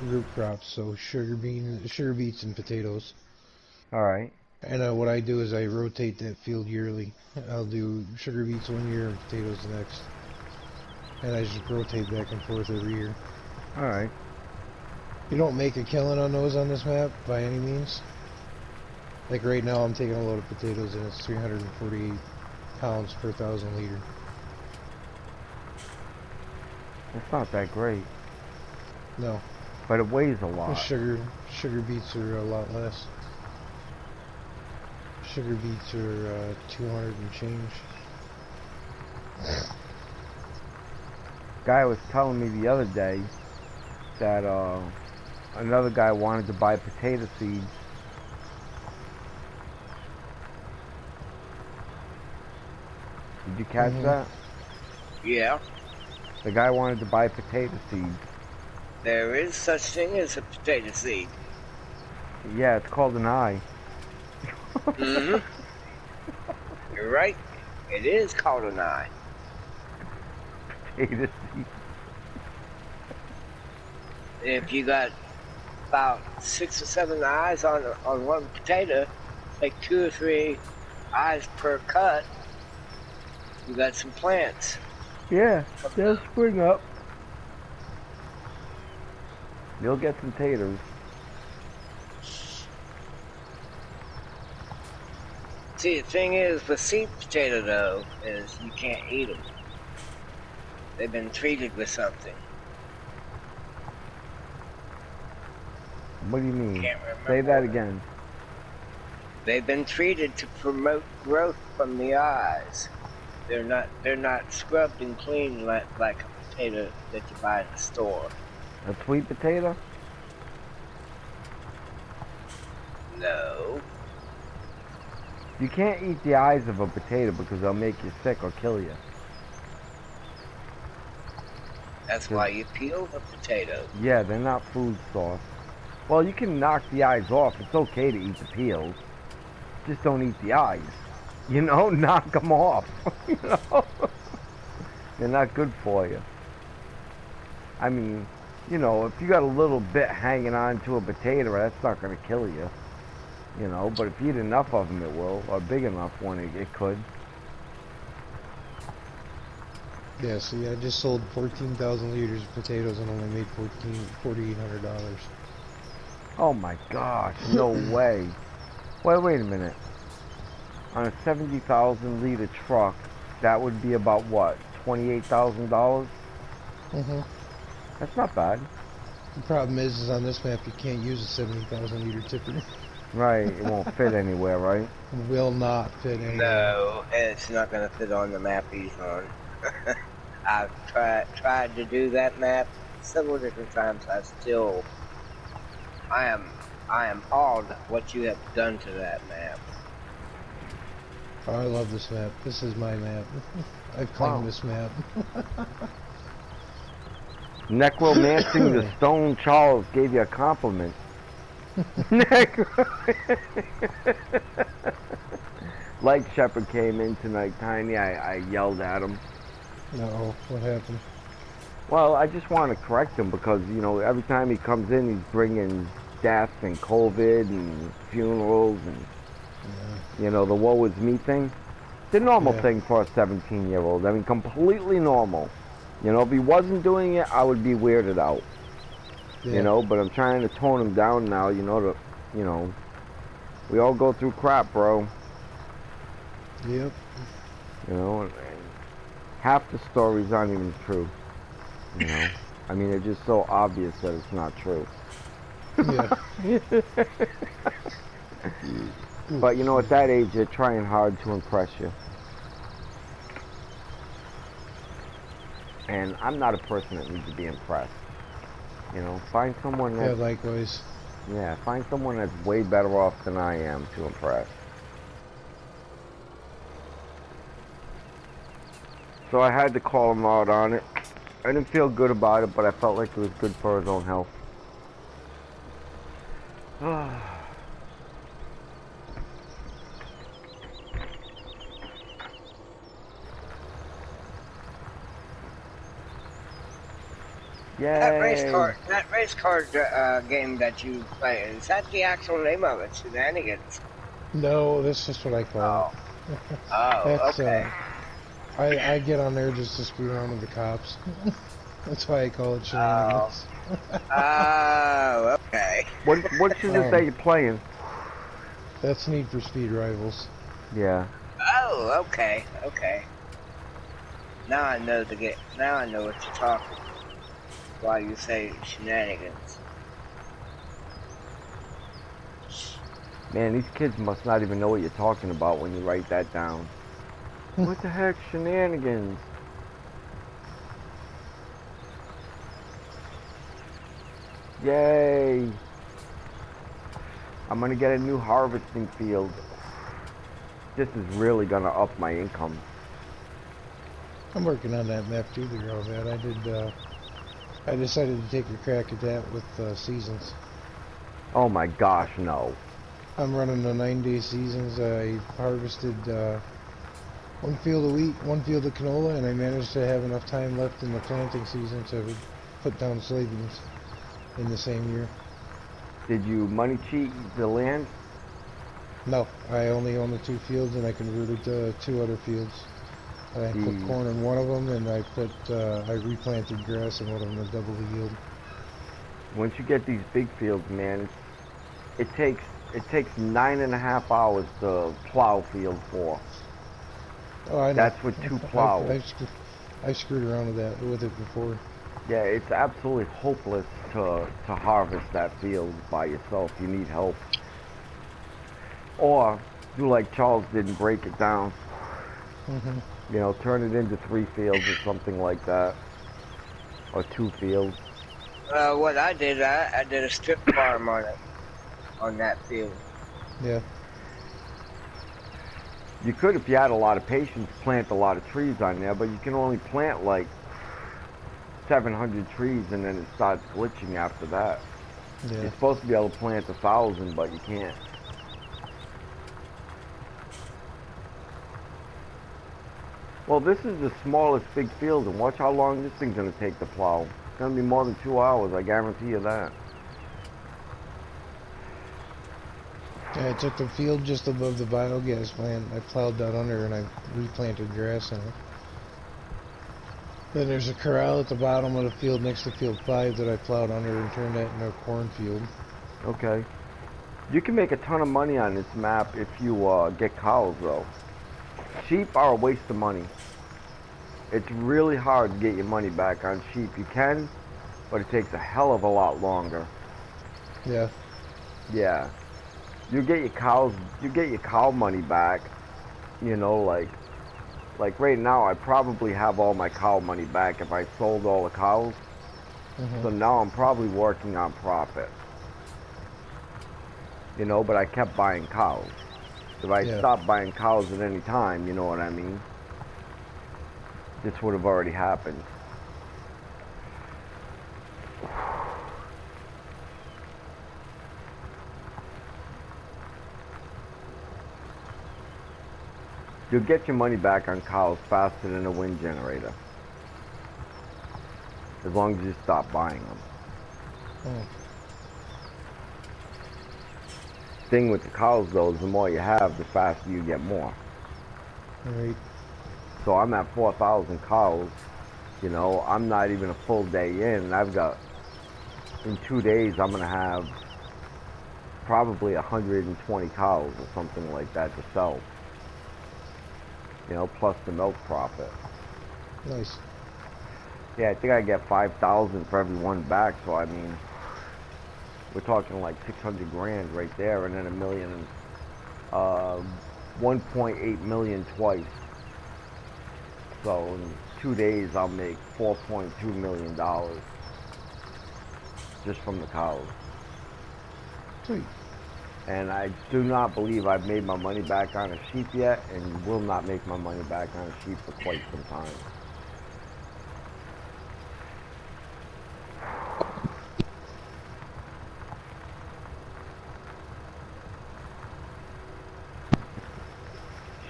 root crops, so sugar beets, and potatoes. All right. And what I do is I rotate that field yearly. I'll do sugar beets one year and potatoes the next. And I just rotate back and forth every year. All right. You don't make a killing on those on this map by any means. Like right now I'm taking a load of potatoes and it's 348 pounds per 1,000 liter. It's not that great. No. But it weighs a lot. Sugar beets are a lot less. Sugar beets are 200 and change. Guy was telling me the other day that another guy wanted to buy potato seeds. Did you catch that? Yeah. The guy wanted to buy potato seeds. There is such thing as a potato seed. Yeah, it's called an eye. Mm-hmm. You're right. It is called an eye. Potato seed. If you got about 6 or 7 eyes on one potato, like 2 or 3 eyes per cut, you got some plants. Yeah, they'll spring up. You'll get some taters. See, the thing is, with sweet potato, though, is you can't eat them. They've been treated with something. What do you mean? Can't remember. Say that again. They've been treated to promote growth from the eyes. They're not scrubbed and cleaned like a potato that you buy in the store. A sweet potato? No. You can't eat the eyes of a potato because they'll make you sick or kill you. That's why you peel the potato. Yeah, they're not food source. Well, you can knock the eyes off. It's okay to eat the peels. Just don't eat the eyes. You know, knock them off. You know? They're not good for you. I mean, you know, if you got a little bit hanging on to a potato, that's not going to kill you. You know, but if you eat enough of them, it will. Or big enough one, it could. Yeah, see, I just sold 14,000 liters of potatoes and only made $4,800. Oh my gosh, no way. Wait a minute. On a 70,000 liter truck, that would be about what? $28,000? Mm-hmm. That's not bad. The problem is on this map you can't use a 70,000 liter tipper. Right, it won't fit anywhere, right? Will not fit anywhere. No, it's not going to fit on the map he's on. I've tried to do that map several different times. I am appalled at what you have done to that map. Oh, I love this map. This is my map. I've claimed this map. Necromancing the Stone Charles gave you a compliment. Like Shepherd came in tonight, Tiny. I yelled at him. No, what happened? Well, I just want to correct him because, you know, every time he comes in, he's bringing death and COVID and funerals and, you know, the woe is me thing. It's a normal thing for a 17-year-old. I mean, completely normal. You know, if he wasn't doing it, I would be weirded out. You know, but I'm trying to tone him down now, you know, we all go through crap, bro. Yep. You know, and half the stories aren't even true. You know, I mean, it's just so obvious that it's not true. Yeah. But, you know, at that age, they're trying hard to impress you. And I'm not a person that needs to be impressed. You know, find someone that... Yeah, likewise. Yeah, find someone that's way better off than I am to impress. So I had to call him out on it. I didn't feel good about it, but I felt like it was good for his own health. Yay. That race card game that you play, is that the actual name of it? Shenanigans? No, that's just what I call it. That's, okay. I get on there just to screw around with the cops. That's why I call it shenanigans. Oh, okay. What is it that you're playing? That's Need for Speed Rivals. Yeah. Oh, okay. Now I know now I know what you're talking while you say shenanigans. Man, these kids must not even know what you're talking about when you write that down. What the heck, shenanigans? Yay! I'm gonna get a new harvesting field. This is really gonna up my income. I'm working on that map too, there, all that. I decided to take a crack at that with seasons. Oh my gosh, no. I'm running the 9-day seasons. I harvested one field of wheat, one field of canola, and I managed to have enough time left in the planting season to put down soybeans in the same year. Did you money cheat the land? No, I only own the 2 fields, and I converted 2 other fields. I put corn in one of them, and I replanted grass in one of them to double the yield. Once you get these big fields, man, it takes 9.5 hours to plow field 4. Oh, I know. That's with 2 plows. I've screwed around with it before. Yeah, it's absolutely hopeless to harvest that field by yourself. You need help. Or do like Charles did and break it down. Mm-hmm. You know, turn it into 3 fields or something like that. Or 2 fields. What I did a strip farm on it, on that field. Yeah. You could, if you had a lot of patience, plant a lot of trees on there, but you can only plant like 700 trees and then it starts glitching after that. Yeah. You're supposed to be able to plant 1,000, but you can't. Well, this is the smallest big field, and watch how long this thing's going to take to plow. It's going to be more than 2 hours, I guarantee you that. Yeah, I took the field just above the biogas plant. I plowed that under and I replanted grass in it. Then there's a corral at the bottom of the field next to field 5 that I plowed under and turned that into a cornfield. Okay. You can make a ton of money on this map if you get cows, though. Sheep are a waste of money. It's really hard to get your money back on sheep. You can, but it takes a hell of a lot longer. Yeah. Yeah. You get your cow money back, you know, like right now I probably have all my cow money back if I sold all the cows. So now I'm probably working on profit. You know, but I kept buying cows. If I stopped buying cows at any time, you know what I mean? This would have already happened. You'll get your money back on cows faster than a wind generator. As long as you stop buying them. Thing with the cows though is the more you have, the faster you get more. Right. So I'm at 4,000 cows. You know, I'm not even a full day in, and I've got, in 2 days, I'm gonna have probably 120 cows or something like that to sell. You know, plus the milk profit. Nice. Yeah, I think I get 5,000 for every one back, so I mean, we're talking like 600 grand right there, and then 1.8 million twice. So in 2 days, I'll make $4.2 million just from the cows. Sweet. And I do not believe I've made my money back on a sheep yet, and will not make my money back on a sheep for quite some time.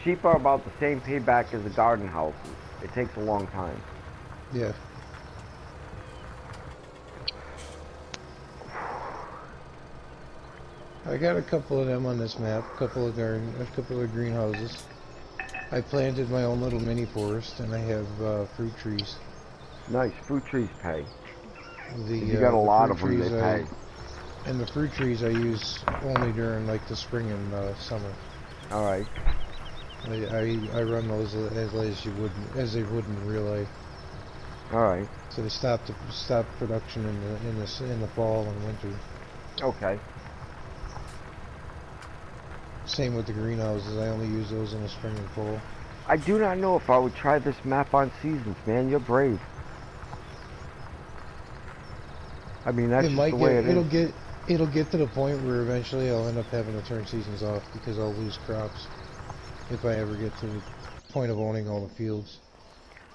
Sheep are about the same payback as the garden houses. It takes a long time. Yeah. I got a couple of them on this map, a couple of greenhouses. I planted my own little mini forest, and I have fruit trees. Nice, fruit trees pay. If you got a lot of them, they pay. And the fruit trees I use only during like the spring and summer. All right. I run those as they would in real life. All right. So they stop production in the fall and winter. Okay. Same with the greenhouses. I only use those in the spring and fall. I do not know if I would try this map on seasons, man. You're brave. I mean, that's just the way it is. It'll get to the point where eventually I'll end up having to turn seasons off because I'll lose crops if I ever get to the point of owning all the fields.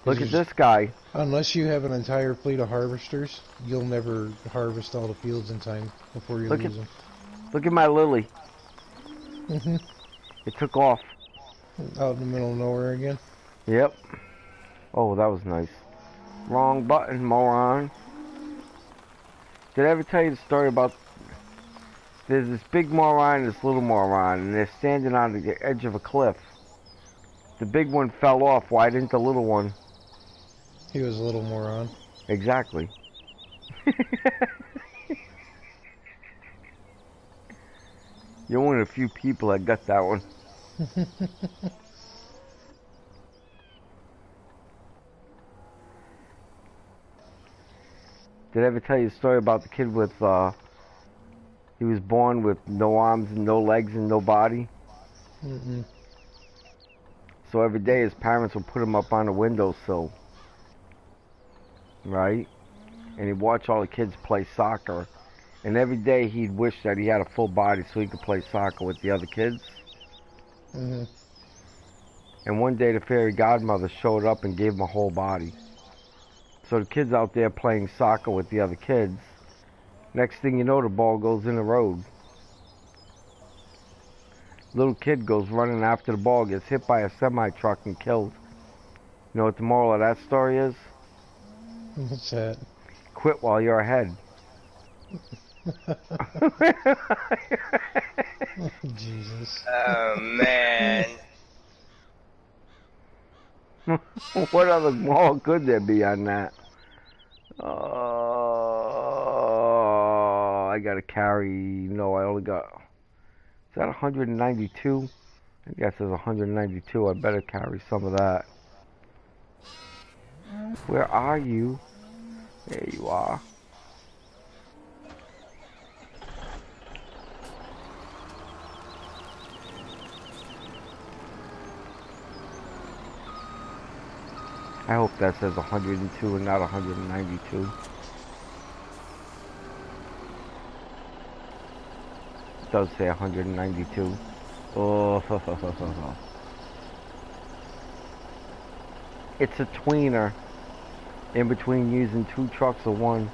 Look at this guy. Unless you have an entire fleet of harvesters, you'll never harvest all the fields in time before you lose them. Look at my lily. It took off. Out in the middle of nowhere again? Yep. Oh, that was nice. Wrong button, moron. Did I ever tell you the story about... There's this big moron and this little moron, and they're standing on the edge of a cliff. The big one fell off. Why didn't the little one? He was a little moron. Exactly. You're one of the few people that got that one. Did I ever tell you the story about the kid with, he was born with no arms and no legs and no body? So every day his parents would put him up on a windowsill. Right? And he'd watch all the kids play soccer. And every day he'd wish that he had a full body so he could play soccer with the other kids. Mm-hmm. And one day the fairy godmother showed up and gave him a whole body. So the kid's out there playing soccer with the other kids. Next thing you know, the ball goes in the road. Little kid goes running after the ball, gets hit by a semi-truck and killed. You know what the moral of that story is? What's that? Quit while you're ahead. Jesus. Oh, man. What other moral could there be on that? I gotta carry. No, I only got. Is that 192? I guess it's 192. I better carry some of that. Where are you? There you are. I hope that says 102 and not 192. It does say 192. Oh, it's a tweener in between using 2 trucks or 1.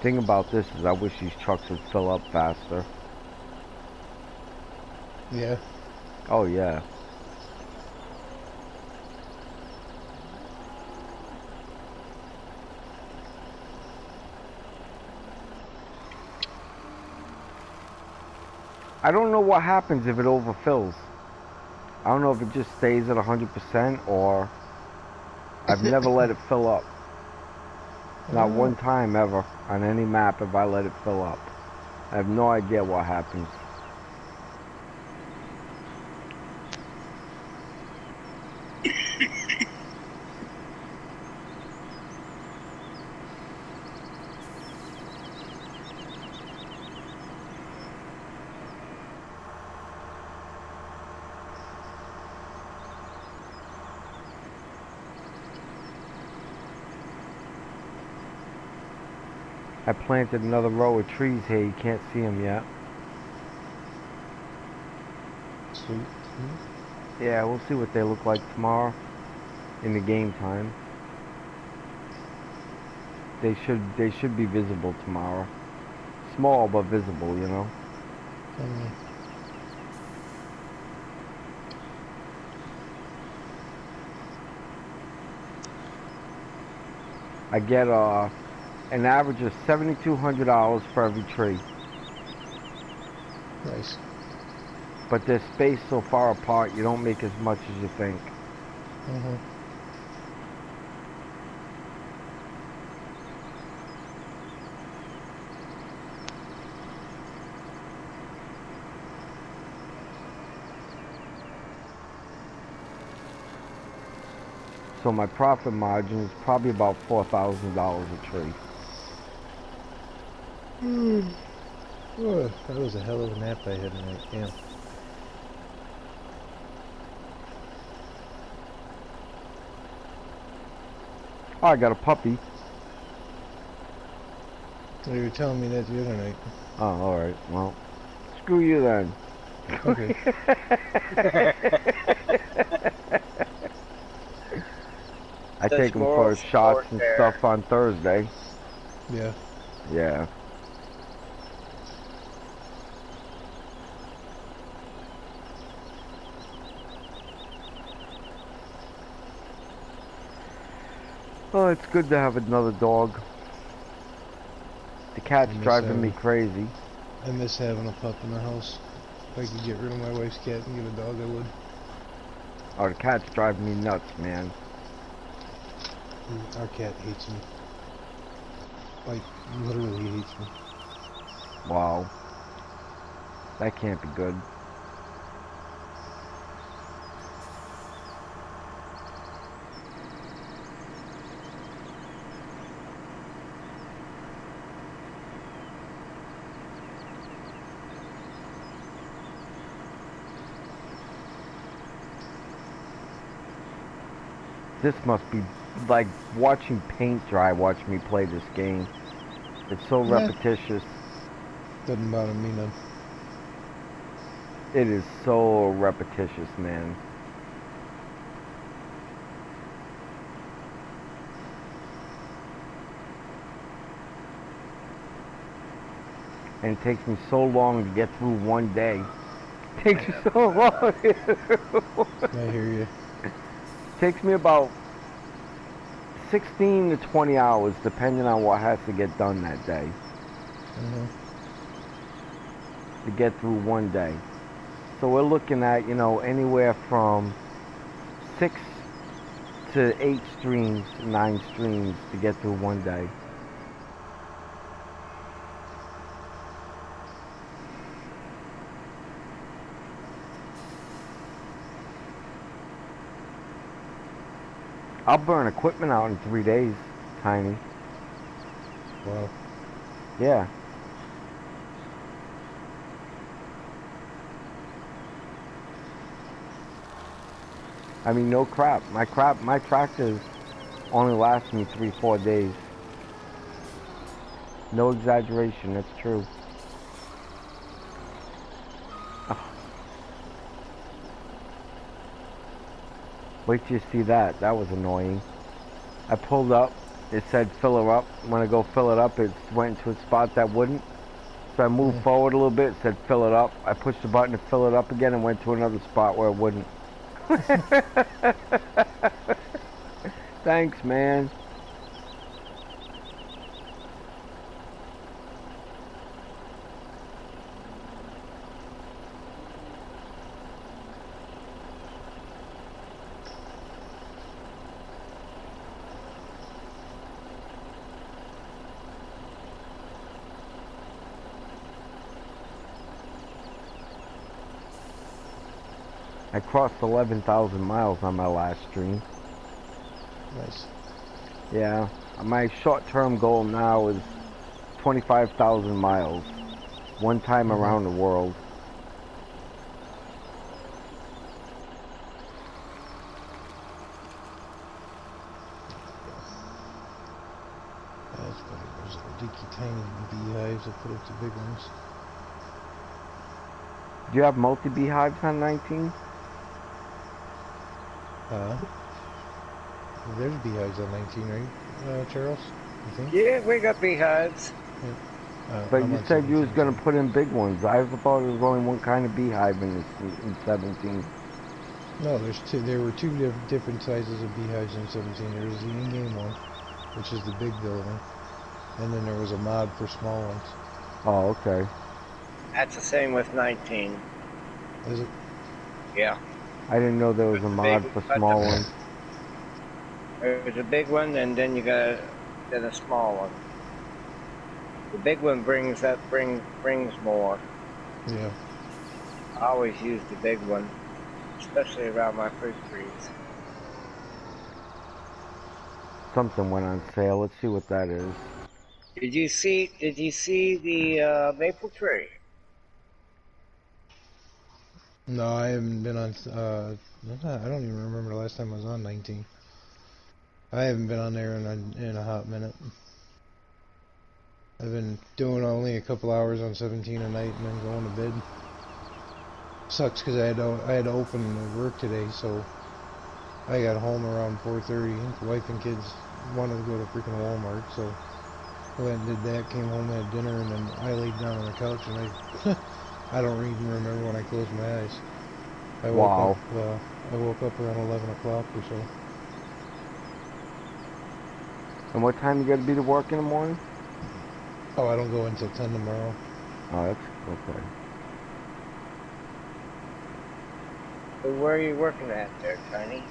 Thing about this is I wish these trucks would fill up faster. Yeah. Oh yeah. I don't know what happens if it overfills. I don't know if it just stays at 100% or I've never let it fill up. Not one time ever on any map have I let it fill up. I have no idea what happens. I planted another row of trees here. You can't see them yet. Sweet. Yeah, we'll see what they look like tomorrow in the game time. They should be visible tomorrow. Small but visible, you know. I get an average of $7,200 for every tree. Nice. But they're spaced so far apart, you don't make as much as you think. So my profit margin is probably about $4,000 a tree. Oh, that was a hell of a nap I had tonight. Damn. Oh, I got a puppy. You were telling me that the other night. Oh, alright. Well, screw you then. Okay. I take him for shots and stuff on Thursday. Yeah. Yeah. Oh, it's good to have another dog. The cat's driving me crazy. I miss having a pup in the house. If I could get rid of my wife's cat and get a dog, I would. Oh, the cat's driving me nuts, man. Our cat hates me. Like, literally hates me. Wow. That can't be good. This must be like watching paint dry, watch me play this game. It's so repetitious. Doesn't bother me none. It is so repetitious, man. And it takes me so long to get through one day. It takes me so long. I hear you. Takes me about 16 to 20 hours, depending on what has to get done that day. To get through one day. So we're looking at, you know, anywhere from 6 to 8 streams, 9 streams to get through one day. I'll burn equipment out in 3 days, Tiny. Wow. Yeah. I mean, no crap. My tractors only last me 3-4 days. No exaggeration, that's true. Wait till you see that. That was annoying. I pulled up. It said fill her up. When I go fill it up, it went into a spot that wouldn't. So I moved forward a little bit. It said fill it up. I pushed the button to fill it up again and went to another spot where it wouldn't. Thanks, man. I crossed 11,000 miles on my last stream. Nice. Yeah, my short-term goal now is 25,000 miles. One time around the world. That's funny. Those little dinky tiny beehives that put up the big ones. Do you have multi-beehives on 19? There's beehives on 19, right, Charles? You think? Yeah, we got beehives. Yeah. But you said you was going to put in big ones. I thought there was only one kind of beehive in 17. No, there were two different sizes of beehives in 17. There was the in-game one, which is the big building, and then there was a mod for small ones. Oh, okay. That's the same with 19. Is it? Yeah. I didn't know there was a mod for small ones. There's a big one, and then you got then a small one. The big one brings more. Yeah. I always use the big one, especially around my fruit trees. Something went on sale. Let's see what that is. Did you see the maple tree? No, I haven't been on. I don't even remember the last time I was on 19. I haven't been on there in a hot minute. I've been doing only a couple hours on 17 a night and then going to bed. Sucks because I had to open work today, so I got home around 4:30. The wife and kids wanted to go to freaking Walmart, so I went and did that. Came home, had dinner, and then I laid down on the couch and I don't even remember when I closed my eyes. I woke up around 11 o'clock or so. And what time you got to be to work in the morning? Oh, I don't go until 10 tomorrow. Oh, that's okay. So where are you working at there, Tiny?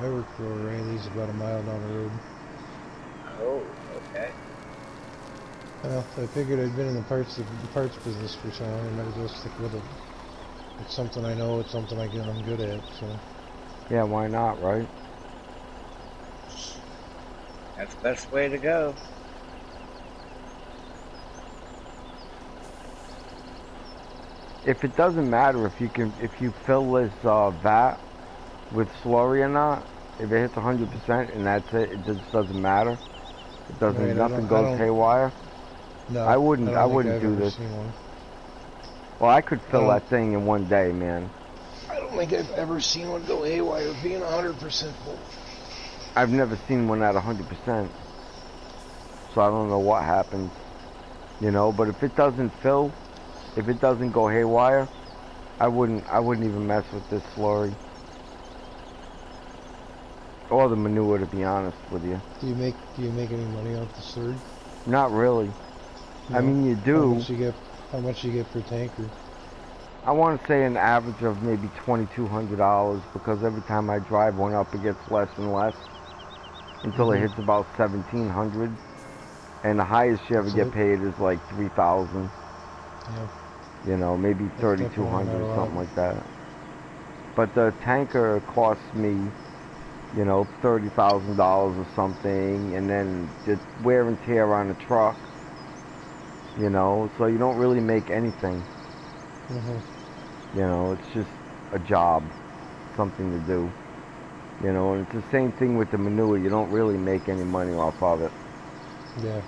I work for O'Reilly's about a mile down the road. Oh, okay. Well, I figured I'd been in the parts business for so long, I might as well stick with it. It's something I know, it's something I'm good at, so. Yeah, why not, right? That's the best way to go. If it doesn't matter if you fill this vat with slurry or not, if it hits 100% and that's it, it just doesn't matter. It doesn't, Right, nothing goes haywire. No, I wouldn't think I've do ever this. seen one. Well, I could fill that thing in one day, man. I don't think I've ever seen one go haywire being 100% full. I've never seen one at 100%, so I don't know what happens, you know. But if it doesn't fill, if it doesn't go haywire, I wouldn't even mess with this slurry or the manure, to be honest with you. Do you make any money off the slurry? Not really. No? I mean, you do. How much you get per tanker? I want to say an average of maybe $2,200, because every time I drive one up, it gets less and less until it hits about 1,700, and the highest you ever get paid is like 3,000. Yeah. You know, maybe 3,200 or something like that. But the tanker costs me, you know, $30,000 or something, and then just wear and tear on the truck. You know, so you don't really make anything. You know, it's just a job, something to do. You know, and it's the same thing with the manure. You don't really make any money off of it. Yeah.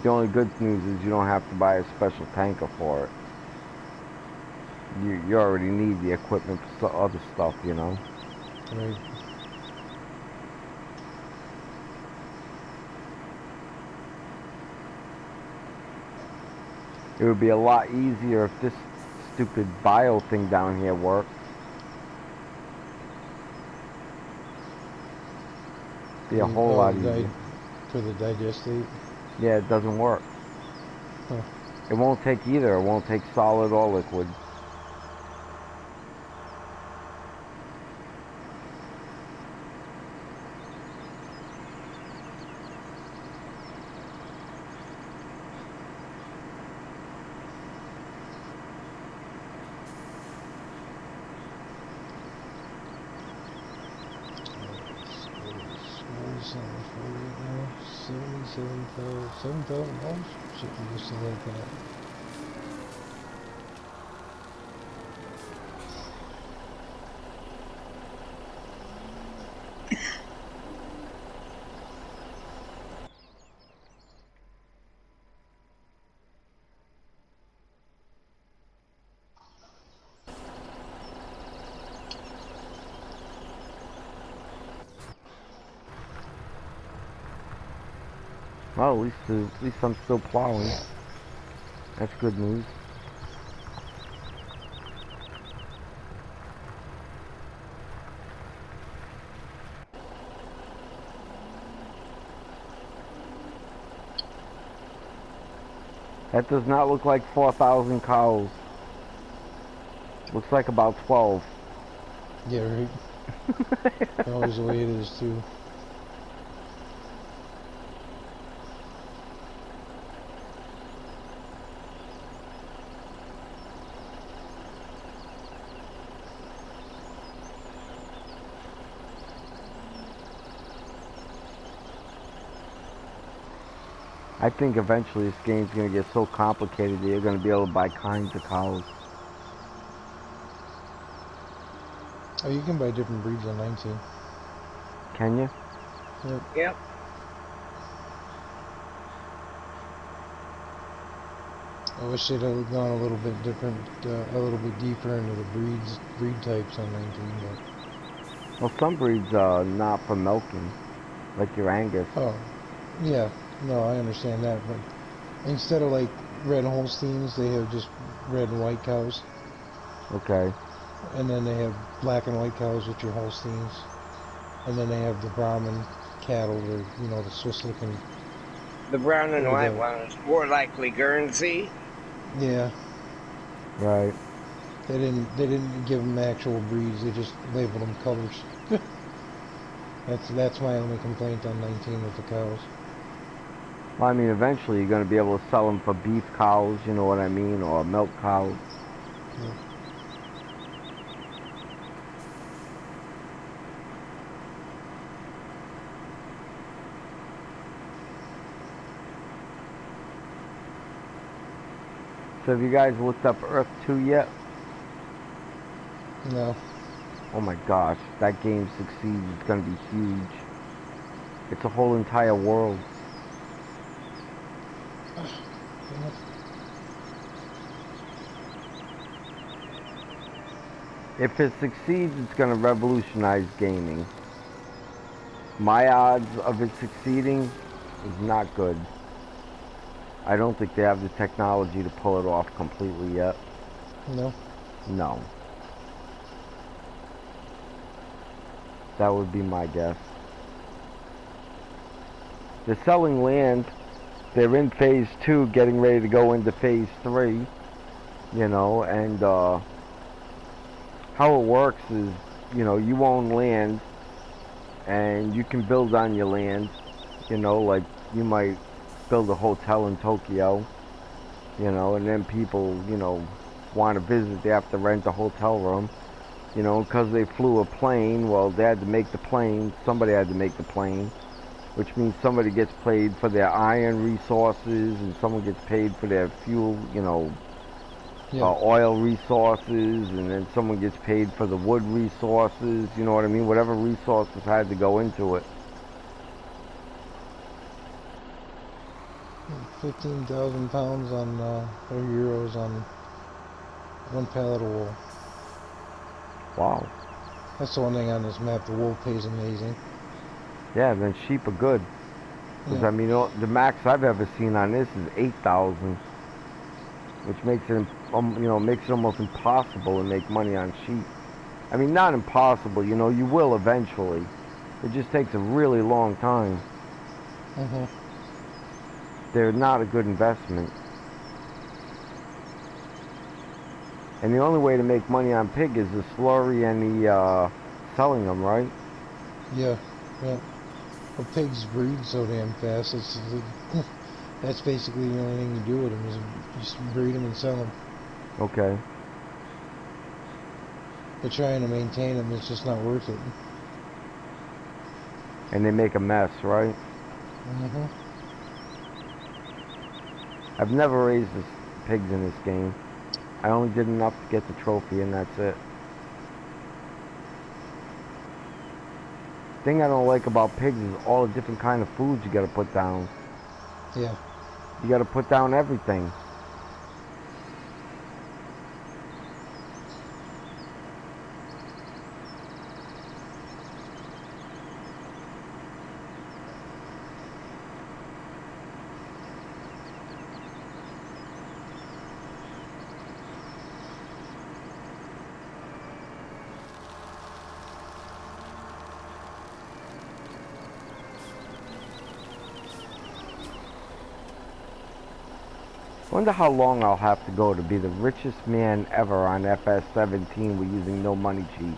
The only good news is you don't have to buy a special tanker for it. You already need the equipment for other stuff, you know. Right. It would be a lot easier if this stupid bio thing down here worked. Be a whole lot easier. For the digestate? Yeah, it doesn't work. Huh. It won't take either. It won't take solid or liquid. $7,000? Shit, we used to like that. Well, at least I'm still plowing. That's good news. That does not look like 4,000 cows. Looks like about 12. Yeah, right. Always the way it is, too. I think eventually this game's going to get so complicated that you're going to be able to buy kinds of cows. Oh, you can buy different breeds on 19. Can you? Yep. I wish they'd have gone a little bit different, a little bit deeper into the breed types on 19, but... Well, some breeds are not for milking, like your Angus. Oh, yeah. No, I understand that, but instead of like red Holsteins, they have just red and white cows. Okay. And then they have black and white cows, which are Holsteins. And then they have the Brahman cattle, or you know, the Swiss-looking. The brown and white one is more likely Guernsey. Yeah. Right. They didn't give them actual breeds. They just labeled them colors. That's my only complaint on 19 with the cows. Well, I mean, eventually you're going to be able to sell them for beef cows, you know what I mean, or milk cows. Yeah. So have you guys looked up Earth 2 yet? No. Oh my gosh, that game succeeds, it's going to be huge. It's a whole entire world. If it succeeds, it's going to revolutionize gaming. My odds of it succeeding is not good. I don't think they have the technology to pull it off completely yet. No. No. That would be my guess. They're selling land. They're in phase 2, getting ready to go into phase 3. You know, and how it works is, you know, you own land and you can build on your land. You know, like you might build a hotel in Tokyo, you know, and then people, you know, want to visit, they have to rent a hotel room, you know, because they flew a plane. Well, they had to make the plane, somebody had to make the plane, which means somebody gets paid for their iron resources and someone gets paid for their fuel, you know, oil resources, and then someone gets paid for the wood resources, you know what I mean, whatever resources had to go into it. 15,000 pounds on, or euros on one pallet of wool. Wow. That's the one thing on this map. The wool pays amazing. Yeah, then sheep are good. Because, I mean, the max I've ever seen on this is 8,000. Which makes it, you know, makes it almost impossible to make money on sheep. I mean, not impossible, you know, you will eventually. It just takes a really long time. They're not a good investment. And the only way to make money on pig is the slurry and the selling them, right? Yeah, yeah. Well, pigs breed so damn fast. That's basically the only thing you do with them is just breed them and sell them. Okay. But trying to maintain them, it's just not worth it. And they make a mess, right? I've never raised pigs in this game. I only did enough to get the trophy, and that's it. The thing I don't like about pigs is all the different kind of foods you gotta put down. Yeah. You gotta put down everything. Wonder how long I'll have to go to be the richest man ever on FS17 with using no money cheats.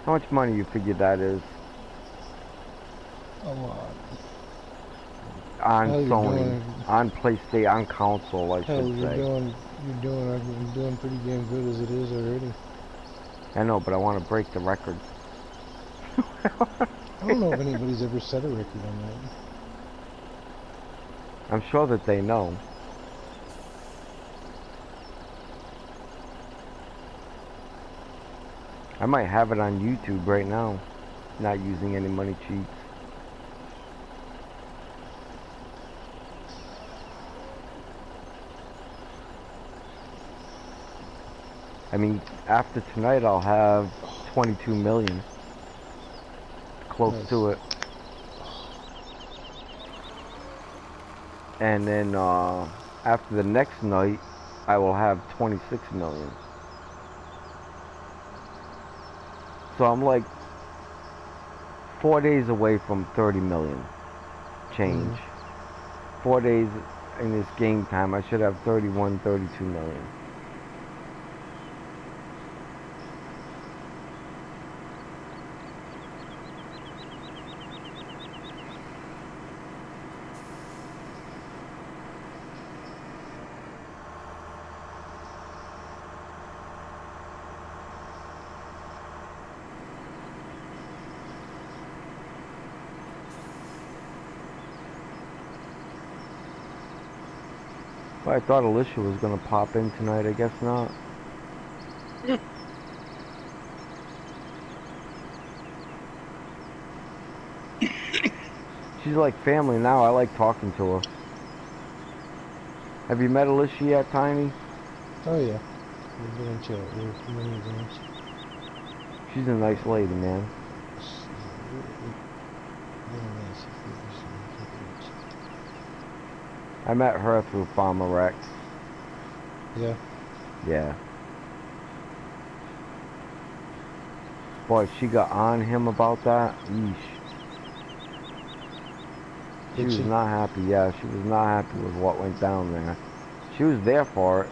How much money you figure that is? A lot. On Sony, on PlayStation, on console, I should say. You're doing pretty damn good as it is already. I know, but I want to break the record. I don't know if anybody's ever set a record on that. I'm sure that they know. I might have it on YouTube right now, not using any money cheats. I mean, after tonight I'll have 22 million. Close to it. And then after the next night I will have 26 million. So I'm like 4 days away from 30 million change. 4 days in this game time I should have 31, 32 million. Well, I thought Alicia was gonna pop in tonight. I guess not. She's like family now. I like talking to her. Have you met Alicia yet, Tiny? Oh yeah. We've been in chat with many times. She's a nice lady, man. I met her through Farmer Rex. Yeah. Yeah. Boy, she got on him about that. Yeesh. She was not happy. Yeah, she was not happy with what went down there. She was there for it.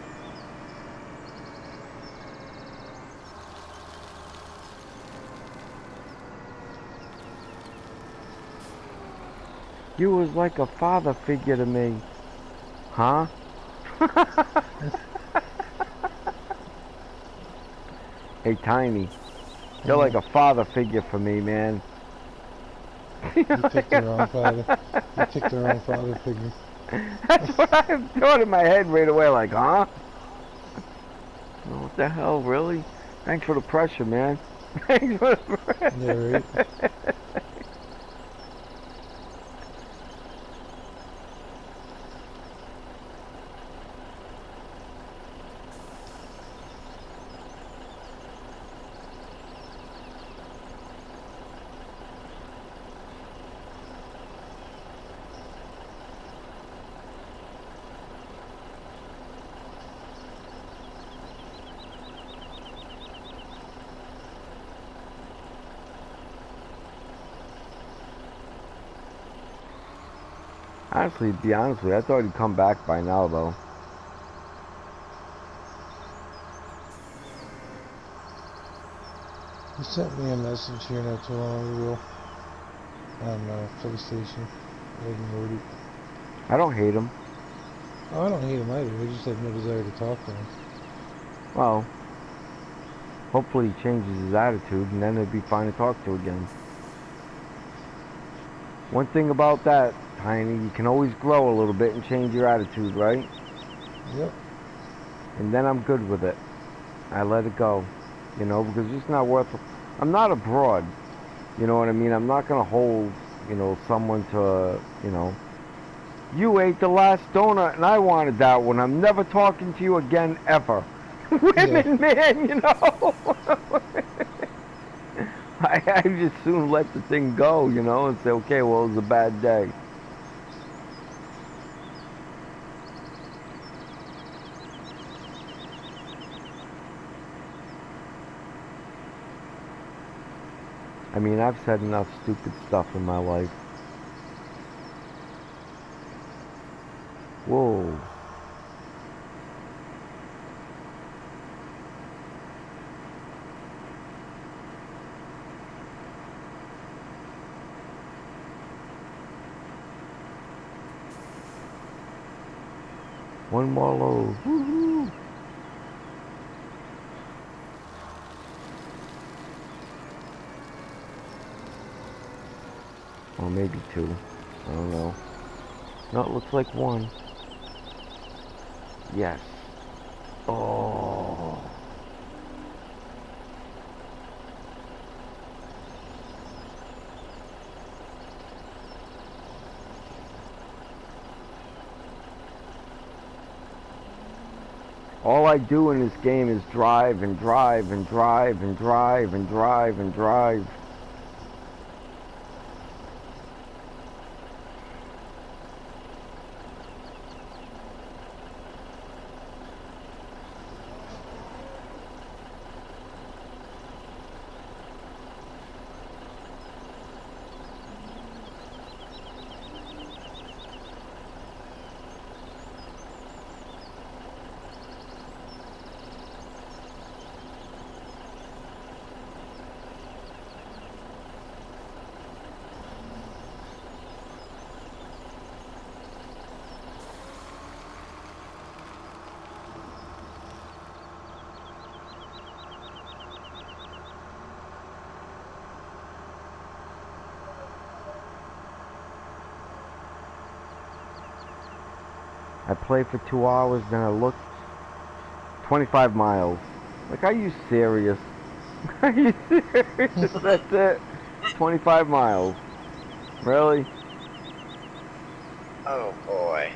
You was like a father figure to me. Huh? Hey, Tiny. You're like a father figure for me, man. You picked the wrong father. You picked the wrong father figure. That's what I thought in my head right away, like, huh? What the hell, really? Thanks for the pressure, man. Thanks for the pressure. Yeah, right? Honestly, to be honest with you, I thought he'd come back by now, though. He sent me a message here not too long ago on PlayStation. I ignored it. I don't hate him. Oh, I don't hate him either. I just have no desire to talk to him. Well, hopefully he changes his attitude, and then it'd be fine to talk to again. One thing about that, Tiny, you can always grow a little bit and change your attitude, right? Yep. And then I'm good with it. I let it go, you know, because it's not worth it. I'm not a broad, you know what I mean? I'm not going to hold, you know, someone to, you know, you ate the last donut and I wanted that one. I'm never talking to you again, ever. Women, man, you know. I just soon let the thing go, you know, and say, okay, well, it was a bad day. I mean, I've said enough stupid stuff in my life. Whoa. One more load. Woohoo! Or maybe two. I don't know. No, it looks like one. Yes. Oh. All I do in this game is drive and drive and drive and drive and drive and drive. I play for 2 hours, then I look, 25 miles. Like, are you serious? Are you serious? That's it. 25 miles. Really? Oh boy.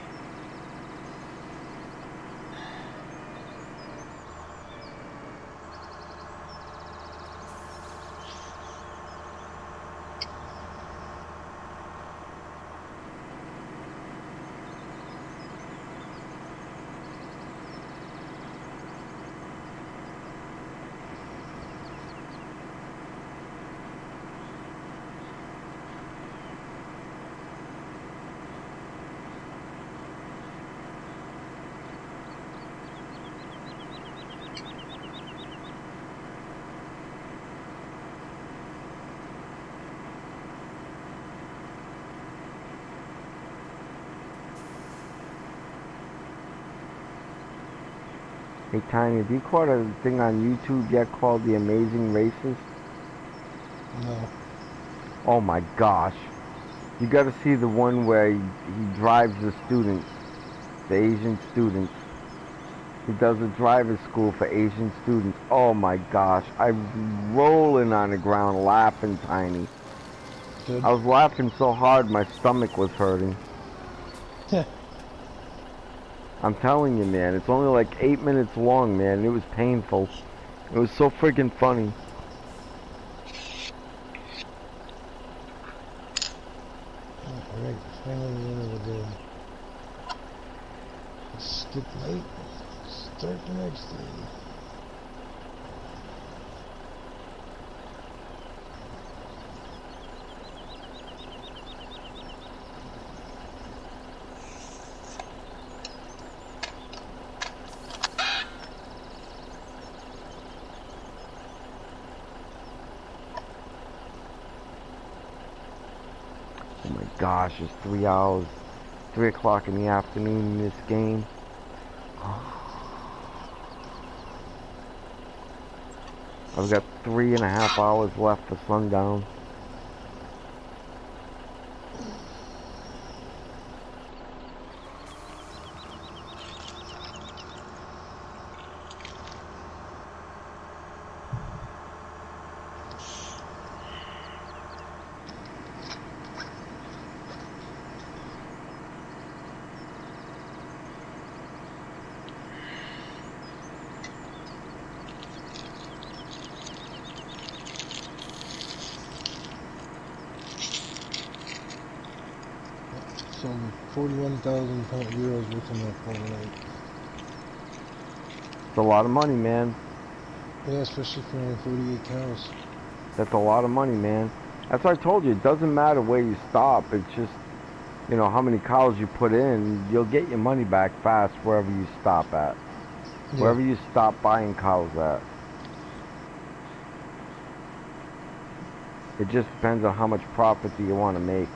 Hey, Tiny, have you caught a thing on YouTube yet called The Amazing Races? No. Oh my gosh. You gotta see the one where he drives the students, the Asian students. He does a driver's school for Asian students. Oh my gosh. I'm rolling on the ground laughing, Tiny. Good. I was laughing so hard my stomach was hurting. I'm telling you, man, it's only like 8 minutes long, man. It was painful. It was so freaking funny. Alright, finally the end of the day. Skip night, start the next day. Oh my gosh, it's 3 hours, 3 o'clock in the afternoon in this game. I've got 3.5 hours left for sundown. Sold 41,000 euros worth in that overnight. It's a lot of money, man. Yeah, especially for only 48 cows. That's a lot of money, man. That's why I told you, it doesn't matter where you stop. It's just, you know, how many cows you put in. You'll get your money back fast wherever you stop at. Yeah. Wherever you stop buying cows at. It just depends on how much profit do you want to make.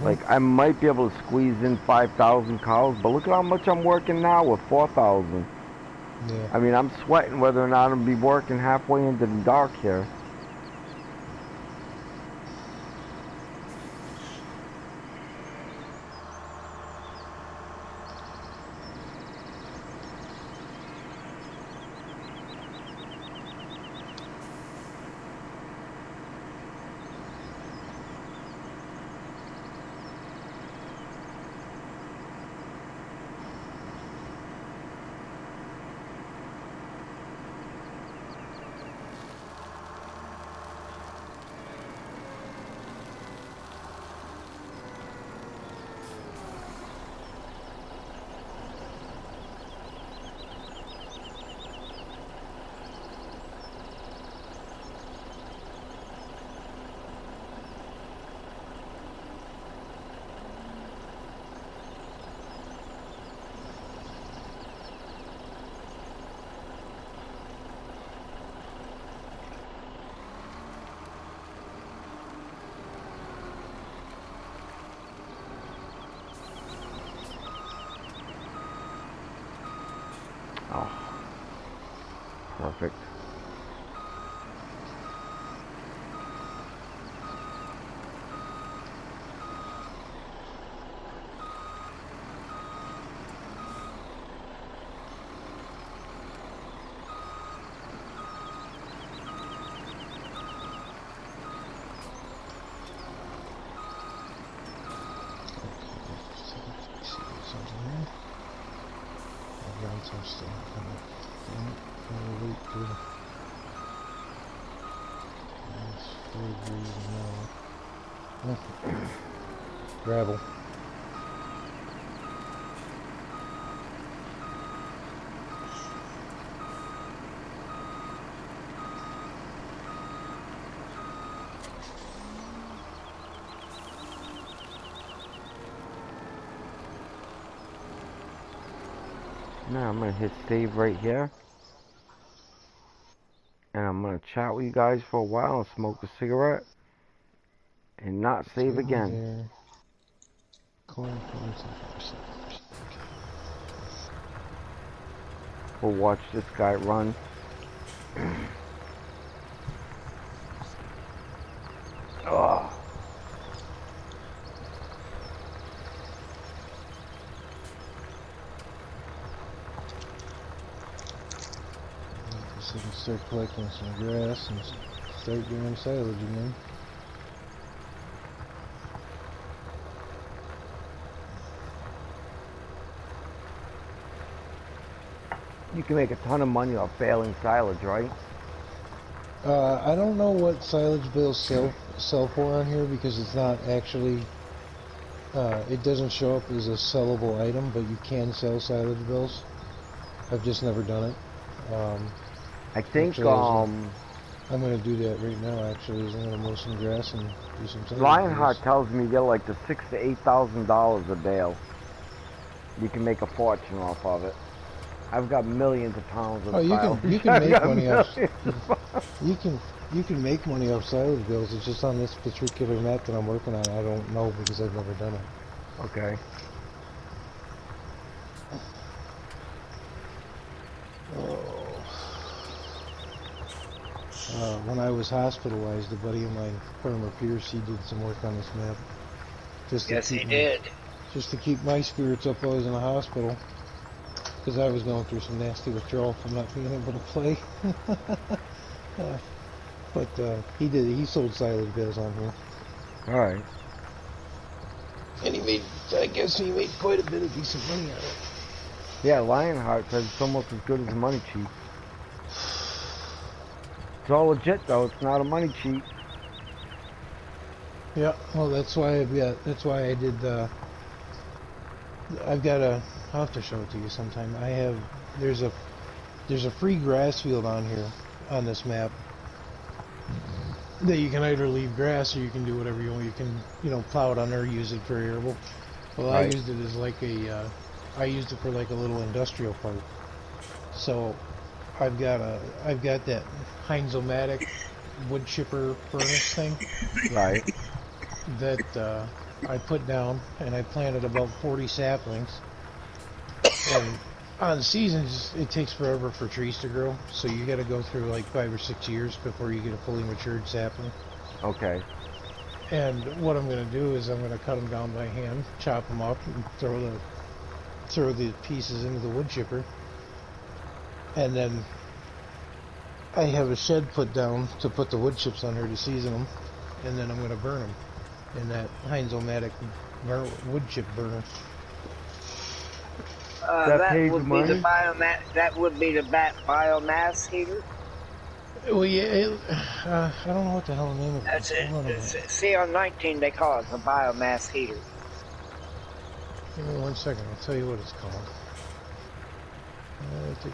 Like, I might be able to squeeze in 5,000 cows, but look at how much I'm working now with 4,000. Yeah. I mean, I'm sweating whether or not I'll be working halfway into the dark here. Oh, perfect. too. Gravel. Now I'm gonna hit save right here. And I'm gonna chat with you guys for a while and smoke a cigarette. And not save again. We'll watch this guy run. Oh. So we can start collecting some grass and start doing silage again. You can make a ton of money off baling silage, right? I don't know what silage bales sell for on here because it's not actually, it doesn't show up as a sellable item, but you can sell silage bales. I've just never done it. I think, I'm going to do that right now, actually, is I'm going to mow some grass and do some silage Lionheart bales. tells me you get like the $6,000 to $8,000 a bale. You can make a fortune off of it. I've got millions of pounds of silage. You can make money off. You can make money off silage bales. It's just on this particular map that I'm working on. I don't know because I've never done it. Okay. When I was hospitalized, a buddy of mine, Farmer Pierce, he did some work on this map. Yes, he did. Just to keep my spirits up while I was in the hospital. Because I was going through some nasty withdrawal from not being able to play. But he sold silage bales on here. Alright. And I guess he made quite a bit of decent money on it. Yeah, Lionheart says it's almost as good as a money cheat. It's all legit though, it's not a money cheat. Yeah, well that's why I did I'll have to show it to you sometime. There's a free grass field on here, on this map, that you can either leave grass or you can do whatever you want. You can, plow it under, use it for arable. Well, right. I used it as like I used it for like a little industrial park. So I've got that Heinz-O-Matic wood chipper furnace thing. Right. That I put down, and I planted about 40 saplings. And on seasons, it takes forever for trees to grow, so you got to go through like 5 or 6 years before you get a fully matured sapling. Okay. And what I'm going to do is I'm going to cut them down by hand, chop them up, and throw the pieces into the wood chipper. And then I have a shed put down to put the wood chips under to season them, and then I'm going to burn them in that Heinz-O-Matic wood chip burner. That would be the biomass heater. Well, yeah, I don't know what the hell the name of it That's is. it. See, on 19 they call it the biomass heater. Give me 1 second, I'll tell you what it's called. Where is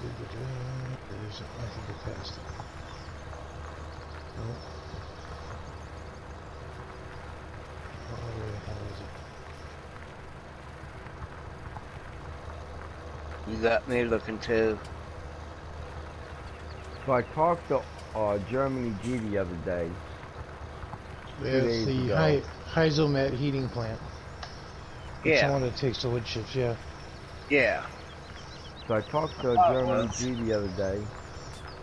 it? I think I passed it. Nope. Where the hell is it? You got me looking too. So I talked to Germany G the other day. It's the Heinz-O-Matic heating plant. It's Yeah. the one that takes the wood chips, yeah. Yeah. So I talked to Germany G the other day.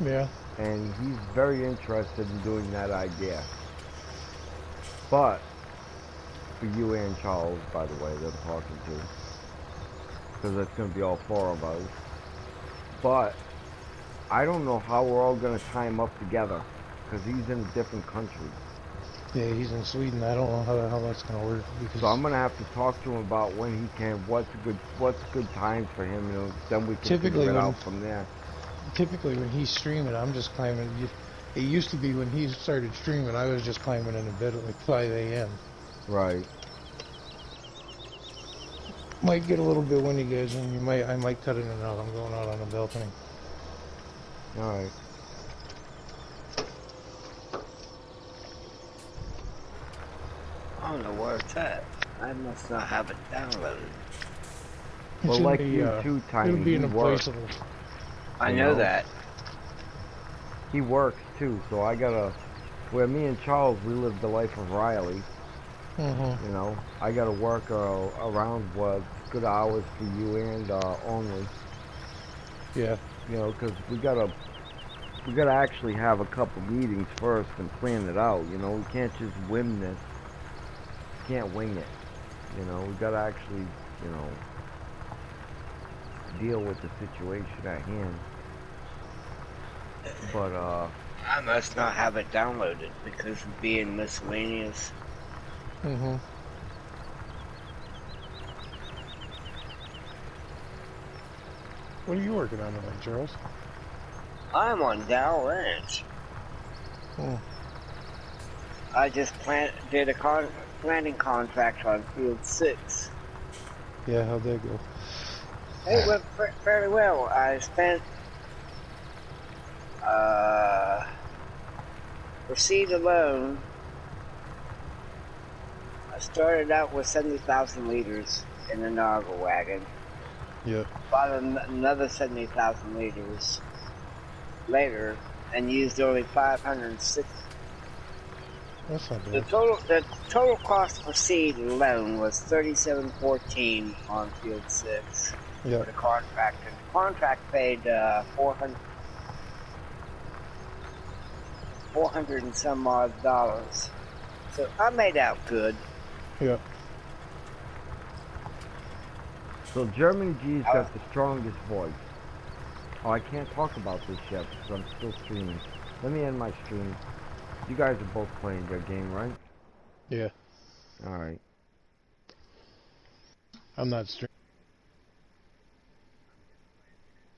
Yeah. And he's very interested in doing that idea. But, for you and Charles, by the way, that I'm talking to. Because that's going to be all 4 of us. But, I don't know how we're all going to time up together. Because he's in a different country. Yeah, he's in Sweden. I don't know how that's going to work. Because So I'm going to have to talk to him about when he can, what's good times for him, then we can figure it out from there. typically when he's streaming, I'm just climbing. It used to be when he started streaming, I was just climbing into bed at like 5 a.m. Right. Might get a little bit windy, guys, and I might cut in and out. I'm going out on the balcony. All right. I don't know where it's at. I must not have it downloaded. Well, like you too, Tiny. It'll be in a works. placeable. I know that. He works too, so I gotta. Where me and Charles, we live the life of Riley. Mm-hmm. You know, I gotta work around what's good hours for you and only. Yeah. You know, because we gotta actually have a couple meetings first and plan it out. You know, we can't just whim this. Can't wing it. You know, we gotta actually, you know, deal with the situation at hand. But I must not have it downloaded because of being miscellaneous. Mm-hmm. What are you working on tonight, Charles? I'm on Dow Ranch. Oh. I just did a planting contract on Field 6. Yeah, how'd that go? It went fairly well. I spent for seed alone, I started out with 70,000 liters in the Naga wagon. Yeah. Bought another 70,000 liters later and used only 560. That's not bad. The total cost for seed alone was $37.14 on Field 6. Yeah. For the contractor. The contract paid $400 and some odd dollars. So I made out good. Yeah. so German G's got the strongest voice. Oh, I can't talk about this yet because I'm still streaming. Let me end my stream. You guys are both playing your game, right? Yeah. All right. I'm not streaming.